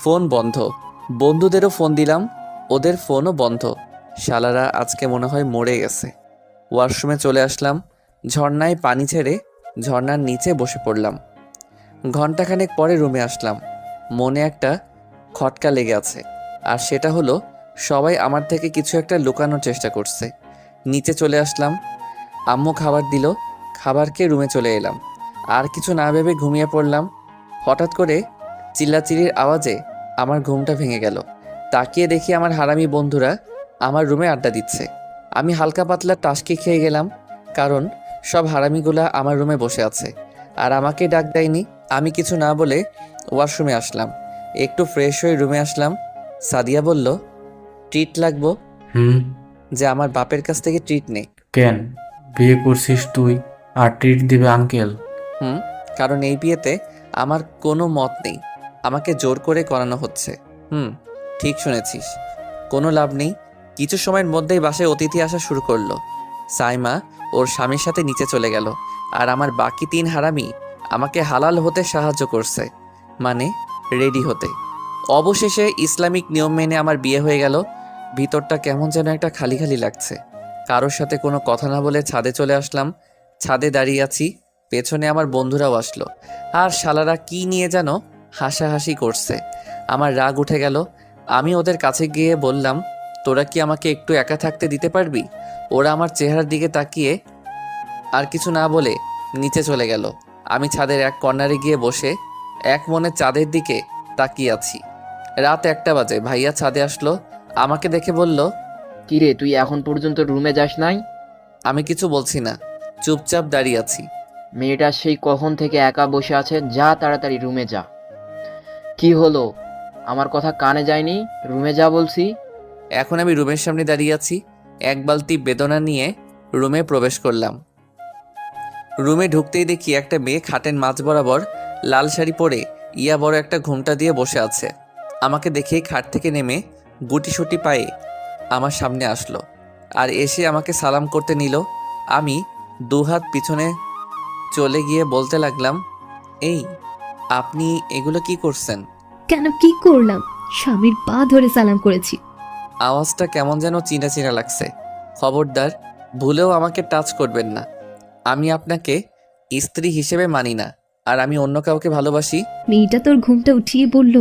ফোন বন্ধ। বন্ধুদেরও ফোন দিলাম, ওদের ফোনও বন্ধ। শালারা আজকে মনে হয় মরে গেছে। ওয়াশরুমে চলে আসলাম। ঝর্ণায় পানি ছেড়ে ঝর্ণার নিচে বসে পড়লাম। ঘন্টাখানেক পরে রুমে আসলাম। মনে একটা খটকা লেগে আছে, আর সেটা হলো সবাই আমার থেকে কিছু একটা লুকানোর চেষ্টা করছে। নিচে চলে আসলাম। আম্মু খাবার দিল, খাবার খেয়ে রুমে চলে এলাম। আর কিছু না ভেবে ঘুমিয়ে পড়লাম। হঠাৎ করে চিল্লাচিল্লির আওয়াজে আমার ঘুমটা ভেঙে গেল। তাকিয়ে দেখি আমার হারামি বন্ধুরা আমার রুমে আড্ডা দিচ্ছে। আমি হালকা পাতলা টাসকি খেয়ে গেলাম, কারণ সব হারামিগুলা আমার রুমে বসে আছে আর আমাকে ডাক দেয়নি। আমি কিছু না বলে ওয়াশরুমে আসলাম। একটু ফ্রেশ হয়ে রুমে আসলাম। সাদিয়া বলল, ট্রিট লাগবো। হুম। যে আমার বাপের কাছ থেকে ট্রিট নেই। কেন? বিয়ে করছিস তুই আর ট্রিট দিবে আঙ্কেল? কারণ এই বিয়েতে আমার কোনো মত নেই, আমাকে জোর করে করানো হচ্ছে। ঠিক শুনেছিস, কোনো লাভ নেই। কিছু সময়ের মধ্যেই বাসায় অতিথি আসা শুরু করলো। সাইমা ওর স্বামীর সাথে নিচে চলে গেল, আর আমার বাকি 3 হারামি আমাকে হালাল হতে সাহায্য করছে, মানে রেডি হতে। অবশেষে ইসলামিক নিয়ম মেনে আমার বিয়ে হয়ে গেল। ভিতরটা কেমন যেন একটা খালি খালি লাগছে। কারোর সাথে কোনো কথা না বলে ছাদে চলে আসলাম। ছাদে দাঁড়িয়ে আছি, পেছনে আমার বন্ধুরাও আসলো। আর শালারা কি নিয়ে যেন হাসাহাসি করছে। আমার রাগ উঠে গেল। আমি ওদের কাছে গিয়ে বললাম, তোরা কি আমাকে একটু একা থাকতে দিতে পারবি? ওরা আমার চেহারার দিকে তাকিয়ে আর কিছু না বলে নিচে চলে গেল। আমি ছাদের এক কর্নারে গিয়ে বসে এক মনে চাঁদের দিকে তাকিয়ে আছি। রাত 1টা বাজে। ভাইয়া ছাদে আসলো, আমাকে দেখে বলল, কিরে তুই এখন পর্যন্ত রুমে যাস নাই? আমি কিছু বলছি না, চুপচাপ দাঁড়িয়ে আছি। মেয়েটা সেই কখন থেকে একা বসে আছে, যা তাড়াতাড়ি রুমে যা। কি হলো, আমার কথা কানে যায়নি? রুমে যা বলছি। এখন আমি রুমের সামনে দাঁড়িয়ে আছি। এক বালতি বেদনা নিয়ে রুমে প্রবেশ করলাম। রুমে ঢুকতেই দেখি একটা মেয়ে খাটের মাঝ বরাবর লাল শাড়ি পরে ইয়া বড় একটা ঘোমটা দিয়ে বসে আছে। আমাকে দেখেই খাট থেকে নেমে গুটিসুটি পায়ে আমার সামনে আসলো আর এসে আমাকে সালাম করতে নিল। আমি 2 হাত পিছনে চলে গিয়ে বলতে লাগলাম, এই আপনি এগুলো কি করছেন? কেন, কি করলাম? স্বামীর পা ধরে সালাম করেছি। আওয়াজটা কেমন যেন চিনা চিনা লাগছে। খবরদার ভুলেও আমাকে টাচ করবেন না। আমি আপনাকে স্ত্রী হিসেবে মানি না, আর আমি অন্য কাউকে ভালোবাসি। মেয়েটা তোর ঘুমটা উঠিয়ে বলল।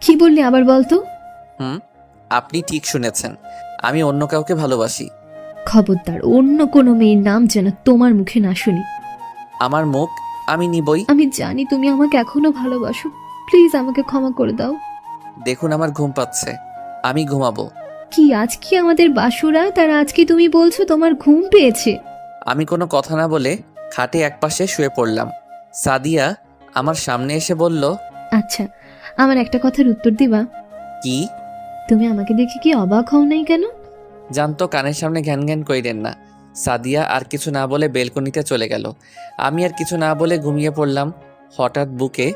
কি বললি আবার বলতো? আপনি ঠিক শুনেছেন, আমি অন্য কাউকে ভালোবাসি। খবরদার অন্য কোনো মেয়ের নাম যেন তোমার মুখে না শুনি। আমার মুখ আমি নিবই। আমি জানি তুমি আমাকে এখনো ভালোবাসো, প্লিজ আমাকে ক্ষমা করে দাও। দেখুন আমার ঘুম পাচ্ছে, আমি ঘুমাবো। কি আজকে আমাদের বাসুরা, তার আজকে তুমি বলছো তোমার ঘুম পেয়েছে? আমি কোনো কথা না বলে খাটে একপাশে শুয়ে পড়লাম। সাদিয়া আমার সামনে এসে বলল, আচ্ছা, আমার একটা কথার উত্তর দিবা? কি? তুমি আমাকে দেখে কি অবাক হও নাই কেন? জানতো কানের সামনে ঘ্যান ঘ্যান কইরেন না। সাদিয়া আর কিছু না বলে বেলকনিতে চলে গেল। আমি আর কিছু না বলে ঘুমিয়ে পড়লাম। হঠাৎ বুকে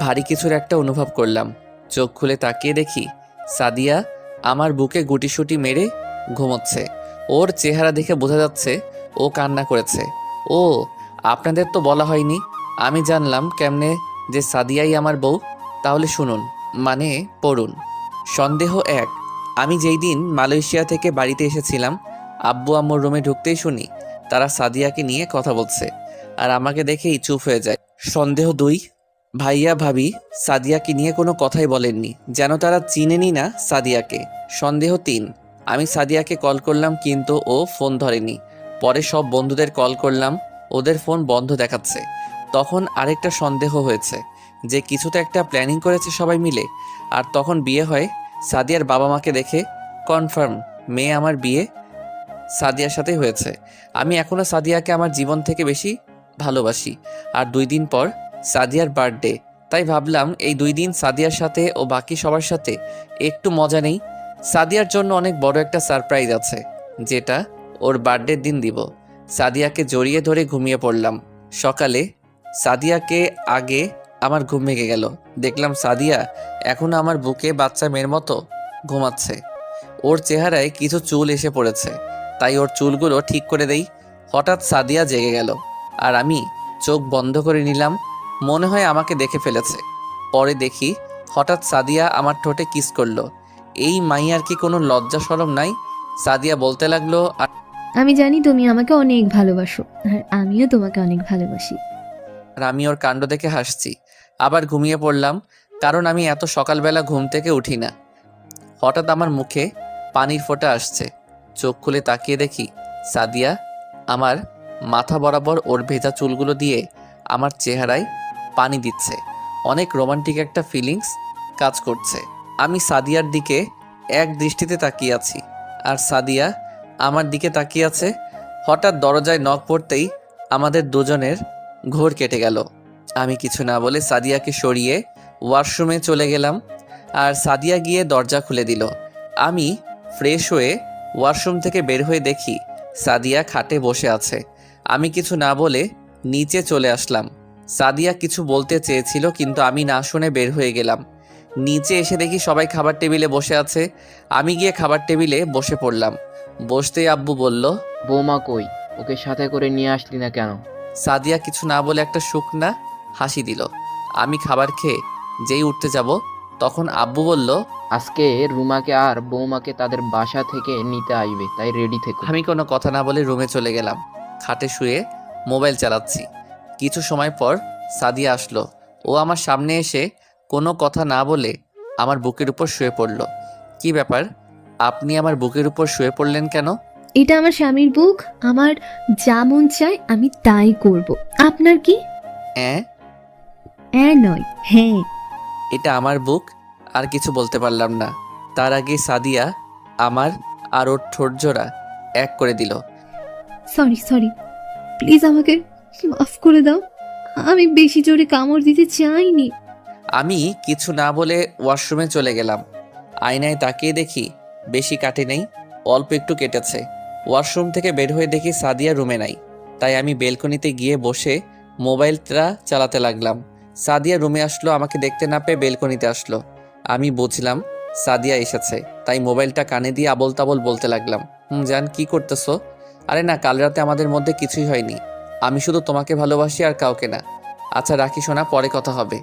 ভারী কিছুর একটা অনুভব করলাম। চোখ খুলে তাকিয়ে দেখি সাদিয়া আমার বুকে গুটিসুটি মেরে ঘুমোচ্ছে। ওর চেহারা দেখে বোঝা যাচ্ছে ও কান্না করেছে। ও, আপনাদের তো বলা হয়নি। আমি জানলাম কেমনে যে সাদিয়াই আমার বউ? তাহলে শুনুন, মানে পড়ুন। সন্দেহ 1। আমি যেই দিন মালয়েশিয়া থেকে বাড়িতে এসেছিলাম, আব্বু আম্মুর রুমে ঢুকতেই শুনি তারা সাদিয়াকে নিয়ে কথা বলছে, আর আমাকে দেখেই চুপ হয়ে যায়। সন্দেহ 2। ভাইয়া ভাবি সাদিয়াকে নিয়ে কোনো কথাই বলেননি, যেন তারা চিনেনি না সাদিয়াকে। সন্দেহ 3। আমি সাদিয়াকে কল করলাম কিন্তু ও ফোন ধরেনি। পরে সব বন্ধুদের কল করলাম, ওদের ফোন বন্ধ দেখাচ্ছে। তখন আরেকটা সন্দেহ হয়েছে যে কিছু তো একটা প্ল্যানিং করেছে সবাই মিলে। আর তখন বিয়ে হয়। সাদিয়ার বাবা মাকে দেখে কনফার্ম মেয়ে আমার বিয়ে সাদিয়ার সাথে হয়েছে। আমি এখনও সাদিয়াকে আমার জীবন থেকে বেশি ভালোবাসি। আর 2 দিন পর সাদিয়ার বার্থডে, তাই ভাবলাম এই 2 দিন সাদিয়ার সাথে ও বাকি সবার সাথে একটু মজা নেই। সাদিয়ার জন্য অনেক বড় একটা সারপ্রাইজ আছে, যেটা ওর বার্থডের দিন দিব। সাদিয়াকে জড়িয়ে ধরে ঘুমিয়ে পড়লাম। সকালে সাদিয়াকে আগে আমার ঘুম ভেঙে গেল। দেখলাম সাদিয়া এখনো আমার বুকে বাচ্চা মেয়ের মতো ঘুমাচ্ছে। ওর চেহারায় কিছু চুল এসে পড়েছে, তাই ওর চুলগুলো ঠিক করে দেই। হঠাৎ সাদিয়া জেগে গেল, আর আমি চোখ বন্ধ করে নিলাম। মনে হয় আমাকে দেখে ফেলেছে। পরে দেখি হঠাৎ সাদিয়া আমার ঠোঁটে কিস করলো। এই মাইয়ার কি কোনো লজ্জা শরম নাই? সাদিয়া বলতে লাগলো, আমি জানি তুমি আমাকে অনেক ভালোবাসো, আর আমিও তোমাকে অনেক ভালোবাসি। আর আমি ওর কাণ্ড দেখে হাসছি। আবার ঘুমিয়ে পড়লাম, কারণ আমি এত সকালবেলা ঘুম থেকে উঠি না। হঠাৎ আমার মুখে পানির ফোঁটা আসছে। চোখ খুলে তাকিয়ে দেখি সাদিয়া আমার মাথা বরাবর ওর ভেজা চুলগুলো দিয়ে আমার চেহারায় পানি দিচ্ছে। অনেক রোমান্টিক একটা ফিলিংস কাজ করছে। আমি সাদিয়ার দিকে এক দৃষ্টিতে তাকিয়ে আছি, আর সাদিয়া আমার দিকে তাকিয়ে আছে। হঠাৎ দরজায় নক পড়তেই আমাদের দুজনের ঘোর কেটে গেল। আমি কিছু না বলে সাদিয়াকে সরিয়ে ওয়াশরুমে চলে গেলাম, আর সাদিয়া গিয়ে দরজা খুলে দিল। আমি ফ্রেশ হয়ে ওয়াশরুম থেকে বের হয়ে দেখি সাদিয়া খাটে বসে আছে। আমি কিছু না বলে নিচে চলে আসলাম। সাদিয়া কিছু বলতে চেয়েছিল, কিন্তু আমি না শুনে বের হয়ে গেলাম। নিচে এসে দেখি সবাই খাবার টেবিলে বসে আছে। আমি গিয়ে খাবার টেবিলে বসে পড়লাম। বসতেই আব্বু বলল, বৌমা কই? ওকে সাথে করে নিয়ে আসলি না কেন? সাদিয়া কিছু না বলে একটা শুকনা হাসি দিল। আমি খাবার খেয়ে যেই উঠতে যাব, তখন আব্বু বলল, আজকে রুমাকে আর বৌমাকে তাদের বাসা থেকে নিতে আসবে, তাই রেডি থেকো। আমি কোনো কথা না বলে রুমে চলে গেলাম। খাটে শুয়ে মোবাইল চালাচ্ছি। কিছু সময় পর সাদিয়া আসলো। ও আমার সামনে এসে কোনো কথা না বলে আমার বুকের উপর শুয়ে পড়ল। কি ব্যাপার, আপনি আমার বুকের উপর শুয়ে পড়লেন কেন? এটা আমার স্বামীর বুক, আমার যা মন চায় আমি তাই করব। আপনার কি? নয়, হ্যাঁ। এটা আমার বুক। আর কিছু বলতে পারলাম না। তার আগে সাদিয়া আমার আর ওর ঠোঁট জোড়া এক করে দিল। সরি, প্লিজ আমাকে মাফ করে দাও। আমি বেশি জোরে কামড় দিতে চাইনি। আমি কিছু না বলে ওয়াশরুমে চলে গেলাম। আয়নায় তাকিয়ে দেখি বেশি কাটে নেই, অল্প একটু কেটেছে। ওয়াশরুম থেকে বের হয়ে দেখি সাদিয়া রুমে নাই, তাই আমি বেলকনিতে গিয়ে বসে মোবাইলটা চালাতে লাগলাম। সাদিয়া রুমে আসলো, আমাকে দেখতে না পেয়ে বেলকনিতে আসলো। আমি বুঝলাম সাদিয়া এসেছে, তাই মোবাইলটা কানে দিয়ে আবল তাবল বলতে লাগলাম, জান কি করতেছো? আরে না, কাল রাতে আমাদের মধ্যে কিছুই হয়নি। আমি শুধু তোমাকে ভালোবাসি আর কাউকে না। আচ্ছা রাখি শোনা, পরে কথা হবে।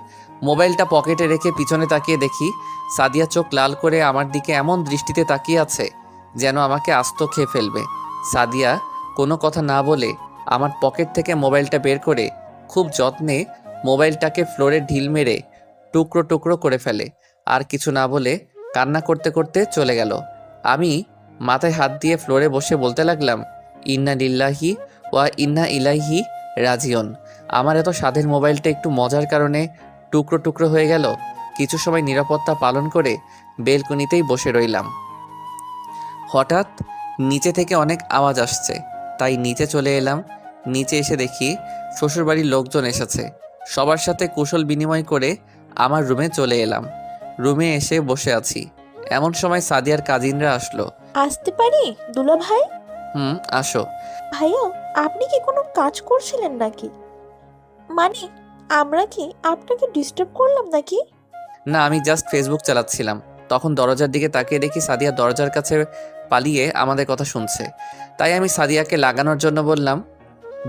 মোবাইলটা পকেটে রেখে পিছনে তাকিয়ে দেখি সাদিয়া চোখ লাল করে আমার দিকে এমন দৃষ্টিতে তাকিয়ে আছে যেন আমাকে আস্ত খেয়ে ফেলবে। সাদিয়া কোনো কথা না বলে আমার পকেট থেকে মোবাইলটা বের করে খুব যত্নে মোবাইলটাকে ফ্লোরে ঢিল মেরে টুকরো টুকরো করে ফেলে। আর কিছু না বলে কান্না করতে করতে চলে গেল। আমি মাথায় হাত দিয়ে ফ্লোরে বসে বলতে লাগলাম, ইন্না লিল্লাহি ওয়া ইন্না ইলাইহি রাজিউন। আমার এত স্বাদের মোবাইলটা একটু মজার কারণে টুকরো টুকরো হয়ে গেল। কিছু সময় নিরাপত্তা পালন করে বেলকনিতেই বসে রইলাম। হঠাৎ নিচে থেকে অনেক আওয়াজ আসছে, তাই নিচে চলে এলাম। নিচে এসে দেখি শ্বশুরবাড়ির লোকজন এসেছে। সবার সাথে কুশল বিনিময় করে আমার রুমে চলে এলাম। রুমে এসে বসে আছি, এমন সময় সাদিয়ার কাজিনরা আসলো। আসতে পারি দুলা ভাই? আসো। ভাইয়া, আপনি কি কোনো কাজ করছিলেন নাকি? মানে আমরা কি আপনাকে ডিস্টার্ব করলাম নাকি? না, আমি জাস্ট ফেসবুক চালাচ্ছিলাম। তখন দরজার দিকে তাকিয়ে দেখি সাদিয়া দরজার কাছে পালিয়ে আমাদের কথা শুনছে। তাই আমি সাদিয়াকে লাগানোর জন্য বললাম,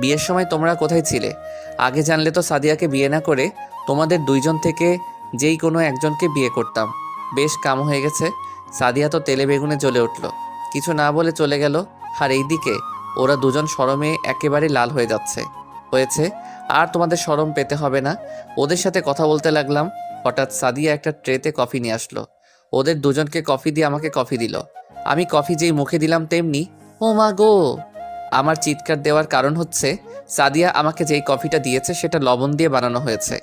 বিয়ের সময় তোমরা কোথায় ছিলে? আগে জানলে তো সাদিয়াকে বিয়ে না করে তোমাদের দুইজন থেকে যেই কোনো একজনকে বিয়ে করতাম। বেশ কাম হয়ে গেছে। সাদিয়া তো তেলে বেগুনে জ্বলে উঠল, কিছু না বলে চলে গেল। আর এইদিকে ওরা দুজন শরমে একেবারে লাল হয়ে যাচ্ছে। হয়েছে, আর তোমাদের শরম পেতে হবে না। ওদের সাথে কথা বলতে লাগলাম। হঠাৎ সাদিয়া একটা ট্রেতে কফি নিয়ে আসলো। ওদের দুজনকে কফি দিয়ে আমাকে কফি দিল। আমি কফি যেই মুখে দিলাম তেমনি ও মা গো! আমার চিৎকার দেওয়ার কারণ হচ্ছে সাদিয়া আমাকে যেই কফিটা দিয়েছে সেটা লবণ দিয়ে বানানো হয়েছে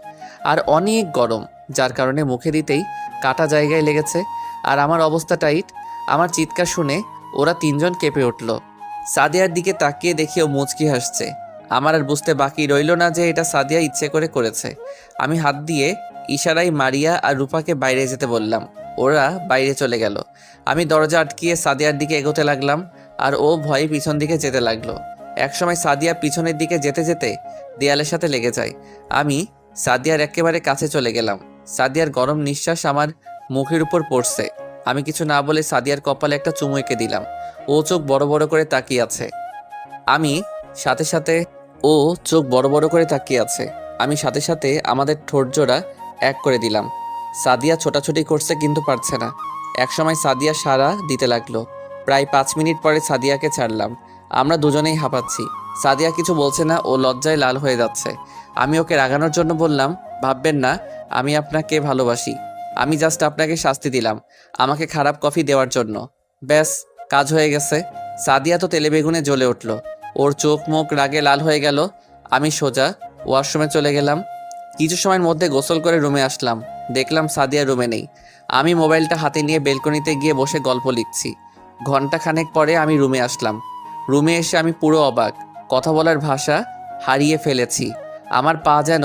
আর অনেক গরম, যার কারণে মুখে দিতেই কাটা জায়গায় লেগেছে। আর আমার অবস্থা টাইট। আমার চিৎকার শুনে ওরা তিনজন কেঁপে উঠল। সাদিয়ার দিকে তাকিয়ে দেখি ও মুচকি হাসছে। আমার আর বুঝতে বাকি রইল না যে এটা সাদিয়া ইচ্ছে করে করেছে। আমি হাত দিয়ে ইশারায় মারিয়া আর রূপাকে বাইরে যেতে বললাম। ওরা বাইরে চলে গেল। আমি দরজা আটকিয়ে সাদিয়ার দিকে এগোতে লাগলাম আর ও ভয়ে পিছন দিকে যেতে লাগলো। একসময় সাদিয়া পিছনের দিকে যেতে যেতে দেয়ালের সাথে লেগে যায়। আমি সাদিয়ার একেবারে কাছে চলে গেলাম। সাদিয়ার গরম নিঃশ্বাস আমার মুখের উপর পড়ছে। আমি কিছু না বলে সাদিয়ার কপালে একটা চুমু এঁকে দিলাম। ও চোখ বড় বড় করে তাকিয়ে আছে। আমি সাথে সাথে আমাদের ঠোঁট জোড়া এক করে দিলাম। সাদিয়া ছোটাছুটি করছে কিন্তু পারছে না। একসময় সাদিয়া সাড়া দিতে লাগলো। প্রায় 5 মিনিট পরে সাদিয়াকে ছাড়লাম। আমরা দুজনেই হাঁপাচ্ছি। সাদিয়া কিছু বলছে না, ও লজ্জায় লাল হয়ে যাচ্ছে। আমি ওকে রাগানোর জন্য বললাম, ভাববেন না আমি আপনাকে ভালোবাসি। আমি জাস্ট আপনাকে শাস্তি দিলাম আমাকে খারাপ কফি দেওয়ার জন্য। ব্যাস, কাজ হয়ে গেছে। সাদিয়া তো তেলে বেগুনে জ্বলে উঠল। ওর চোখ মুখ রাগে লাল হয়ে গেল। আমি সোজা ওয়াশরুমে চলে গেলাম। কিছু সময়ের মধ্যে গোসল করে রুমে আসলাম। দেখলাম সাদিয়া রুমে নেই। আমি মোবাইলটা হাতে নিয়ে বেলকনিতে গিয়ে বসে গল্প লিখছি। ঘন্টা খানেক পরে আমি রুমে আসলাম। রুমে এসে আমি পুরো অবাক। কথা বলার ভাষা হারিয়ে ফেলেছি। আমার পা যেন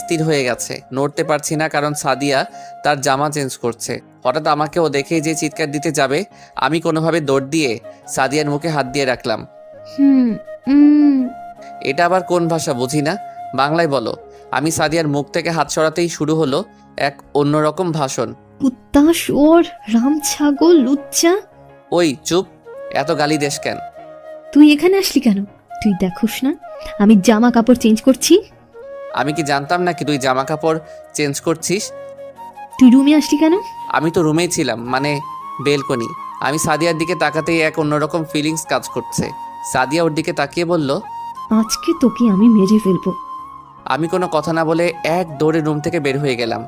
স্থির হয়ে গেছে, নড়তে পারছি না, কারণ সাদিয়া তার জামা চেঞ্জ করছে। হঠাৎ আমাকে ও দেখেই যে চিৎকার দিতে যাবে, আমি কোনোভাবে দৌড় দিয়ে সাদিয়ার মুখে হাত দিয়ে রাখলাম। এটা আবার কোন ভাষা বুঝি না, বাংলায় বলো। আমি সাদিয়ার মুখ থেকে হাত সরাতেই শুরু হলো এক অন্যরকম ভাষণ। কুত্তা, শুয়োর, রাম ছাগল, লুচ্চা। ওই চুপ, এত গালি দেশ কেন? তুই এখানে আসলি কেন? তুই দেখোস না আমি জামা কাপড় চেঞ্জ করছি? আমি কি জানতাম নাকি তুই জামা কাপড় চেঞ্জ করছিস? তুই রুমে আসলি কেন? আমি তো রুমেই ছিলাম, মানে বেলকনি। আমি সাদিয়ার দিকে তাকাতেই এক অন্যরকম ফিলিংস কাজ করছে। সাদিয়া ওর দিকে তাকিয়ে বলল, আজকে তোকে আমি মেরে ফেলবো। আমি কোনো কথা না বলে এক দৌড়ে রুম থেকে বের হয়ে গেলাম।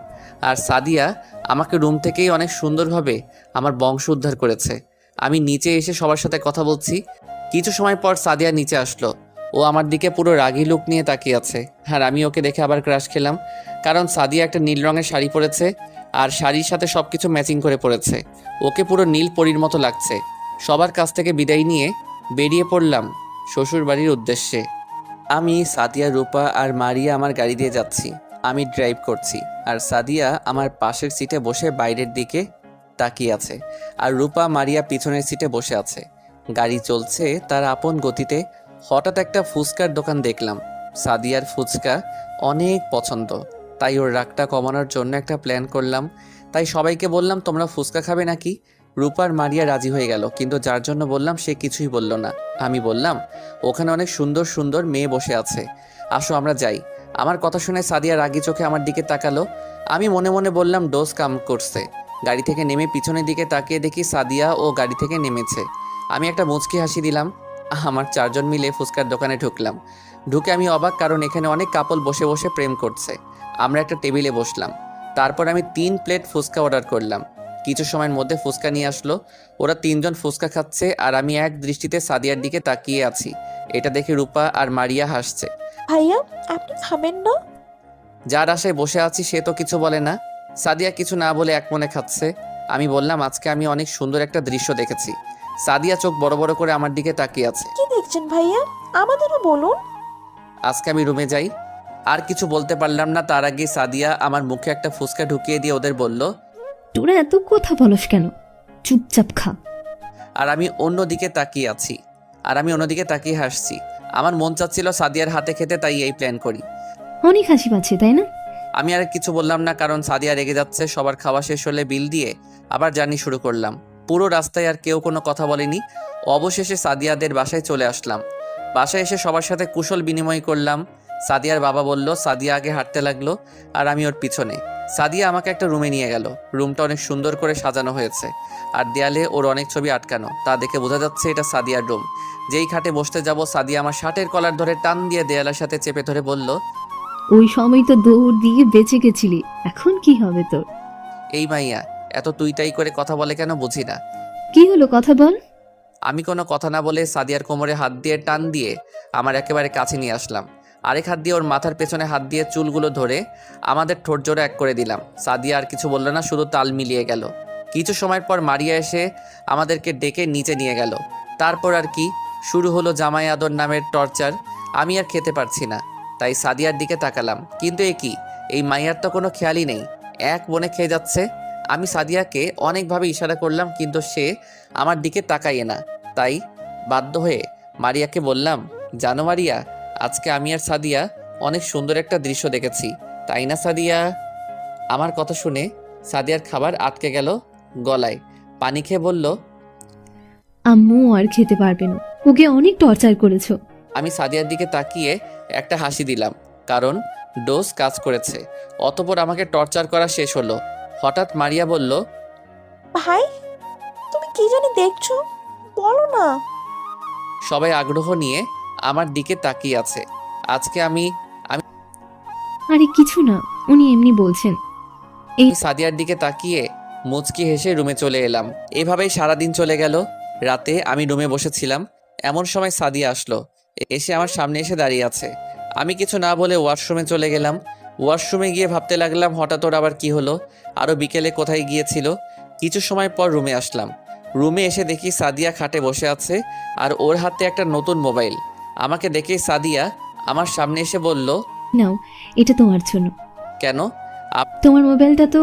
আর সাদিয়া আমাকে রুম থেকেই অনেক সুন্দরভাবে আমার বংশ উদ্ধার করেছে। আমি নিচে এসে সবার সাথে কথা বলছি। কিছু সময় পর সাদিয়া নিচে আসলো। ও আমার দিকে পুরো রাগী লুক নিয়ে তাকিয়ে আছে। আর আমি ওকে দেখে আবার ক্রাশ খেলাম, কারণ সাদিয়া একটা নীল রঙের শাড়ি পরেছে আর শাড়ির সাথে সব কিছু ম্যাচিং করে পরেছে। ওকে পুরো নীল পরীর মতো লাগছে। সবার কাছ থেকে বিদায় নিয়ে বেরিয়ে পড়লাম শ্বশুর বাড়ির উদ্দেশ্যে। আমি, সাদিয়া, রূপা আর মারিয়া আমার গাড়ি দিয়ে যাচ্ছি। আমি ড্রাইভ করছি আর সাদিয়া আমার পাশের সিটে বসে বাইরের দিকে তাকিয়ে আছে, আর রূপা মারিয়া পিছনের সিটে বসে আছে। গাড়ি চলছে তার আপন গতিতে। হঠাৎ একটা ফুচকার দোকান দেখলাম। সাদিয়ার ফুচকা অনেক পছন্দ, তাই ওর রাগটা কমানোর জন্য একটা প্ল্যান করলাম। তাই সবাইকে বললাম, তোমরা ফুচকা খাবে নাকি? রূপার মারিয়া রাজি হয়ে গেল, কিন্তু যার জন্য বললাম সে কিছুই বলল না। আমি বললাম, ওখানে অনেক সুন্দর সুন্দর মেয়ে বসে আছে, আসো আমরা যাই। আমার কথা শুনে সাদিয়া রাগি চোখে আমার দিকে তাকালো। আমি মনে মনে বললাম, ডোজ কাম করছে। গাড়ি থেকে নেমে পিছনের দিকে তাকিয়ে দেখি সাদিয়া ও গাড়ি থেকে নেমেছে। আমি একটা মুচকি হাসি দিলাম। আমার 4 জন মিলে ফুচকার দোকানে ঢুকলাম। ঢুকে আমি অবাক, কারণ এখানে অনেক কাপল বসে বসে প্রেম করছে। আমরা একটা টেবিলে বসলাম। তারপর আমি 3 প্লেট ফুচকা অর্ডার করলাম। কিছু সময়ের মধ্যে ফুচকা নিয়ে আসলো। ওরা 3 জন ফুচকা খাচ্ছে আর আমি এক দৃষ্টিতে সাদিয়ার দিকে তাকিয়ে আছি। এটা দেখে রূপা আর মারিয়া হাসছে। ভাইয়া, আপনি খাবেন না? যার আশায় বসে আছি সে তো কিছু বলে না। সাদিয়া কিছু না বলে এক মনে খাচ্ছে। আমি বললাম, আজকে আমি অনেক সুন্দর একটা দৃশ্য দেখেছি। সাদিয়া চোখ বড় বড় করে আমার দিকে তাকিয়ে আছে। কি দেখছেন ভাইয়া? আমাদেরও বলুন। আজকে আমি রুমে যাই। আর কিছু বলতে পারলাম না, তার আগে সাদিয়া আমার মুখে একটা ফুচকা ঢুকিয়ে দিয়ে ওদের বলল। তোরা এত কথা বলস কেন? চুপচাপ খা। আর আমি অন্যদিকে তাকিয়ে হাসছি। আমার মন চাচ্ছিল সাদিয়ার হাতে খেতে, তাই এই প্ল্যান করি। অনেক হাসি পাচ্ছে, তাই না? আমি আর কিছু বললাম না, কারণ সাদিয়া রেগে যাচ্ছে। সবার খাওয়া শেষ হলে বিল দিয়ে আবার জার্নি শুরু করলাম। পুরো রাস্তায় আর কেউ কোনো কথা বলেনি। অবশেষে সাদিয়াদের বাসায় চলে আসলাম। বাসায় এসে সবার সাথে কুশল বিনিময় করলাম। সাদিয়ার বাবা বলল, সাদিয়া আগে হাঁটতে লাগলো আর আমি ওর পিছনে। সাদিয়া আমাকে একটা রুমে নিয়ে গেল। রুমটা অনেক সুন্দর করে সাজানো হয়েছে আর দেয়ালে ওর অনেক ছবি আটকানো। তা দেখে বোঝা যাচ্ছে এটা সাদিয়ার রুম। যেই খাটে বসতে যাব, সাদিয়া আমার শার্টের কলার ধরে টান দিয়ে দেয়ালের সাথে চেপে ধরে বলল, ওই সময় তো দৌড় দিয়ে বেঁচে গেছিলি, এখন কি হবে তোর? এই মাইয়া এত তুই তাই করে কথা বলে কেন বুঝি না। কি হলো, কথা বল। আমি কোনো কথা না বলে সাদিয়ার কোমরে হাত দিয়ে টান দিয়ে আমার একেবারে কাছে নিয়ে আসলাম। আরেক হাত দিয়ে ওর মাথার পেছনে হাত দিয়ে চুলগুলো ধরে আমাদের ঠোঁট জোড়া এক করে দিলাম। সাদিয়া আর কিছু বলল না, শুধু তাল মিলিয়ে গেল। কিছু সময়ের পর মারিয়া এসে আমাদেরকে ডেকে নিচে নিয়ে গেল। তারপর আর কি শুরু হলো জামাই আদর নামের টর্চার। আমি আর খেতে পারছি না, তাই সাদিয়ার দিকে তাকালাম। কিন্তু এ কি, এই মাইয়ার তো কোনো খেয়ালই নেই, এক মনে খেয়ে যাচ্ছে। আমি সাদিয়াকে অনেকভাবে ইশারা করলাম, কিন্তু সে আমার দিকে তাকাইয়ে না। তাই বাধ্য হয়ে মারিয়াকে বললাম, জানো মারিয়া, আজকে আমি আর সাদিয়া অনেক সুন্দর একটা দৃশ্য দেখেছি, তাই না সাদিয়া? আমার কথা শুনে সাদিয়ার খাবার আটকে গেল গলায়। পানি খেয়ে বলল, আম্মু আর খেতে পারবে না, ওকে অনেক টর্চার করেছো। আমি সাদিয়ার দিকে তাকিয়ে একটা হাসি দিলাম, কারণ ডোজ কাজ করেছে। অতঃপর আমাকে টর্চার করা শেষ হলো। হঠাৎ মারিয়া বলল, ভাই, তুমি কি জানি দেখছো? বলো না। সবাই আগ্রহ নিয়ে আমার দিকে তাকিয়ে আছে। আজকে আমি আরে কিছু না, উনি এমনি বলছেন। সাদিয়ার দিকে তাকিয়ে মুচকি হেসে রুমে চলে এলাম। এভাবেই সারাদিন চলে গেল। রাতে আমি রুমে বসেছিলাম, এমন সময় সাদিয়া আসলো। এসে আমার সামনে এসে দাঁড়িয়ে আছে। আমি কিছু না বলে ওয়াশরুমে চলে গেলাম। ওয়াশরুমে গিয়ে ভাবতে লাগলাম, হঠাৎ ওর আবার কি হলো, আরও বিকেলে কোথায় গিয়েছিল। কিছু সময় পর রুমে আসলাম। রুমে এসে দেখি সাদিয়া খাটে বসে আছে আর ওর হাতে একটা নতুন মোবাইল। আমাকে দেখে সাদিয়া আমার সামনে এসে বলল, নাও, এটা তোমার জন্য। কেন? তোমার মোবাইলটা তো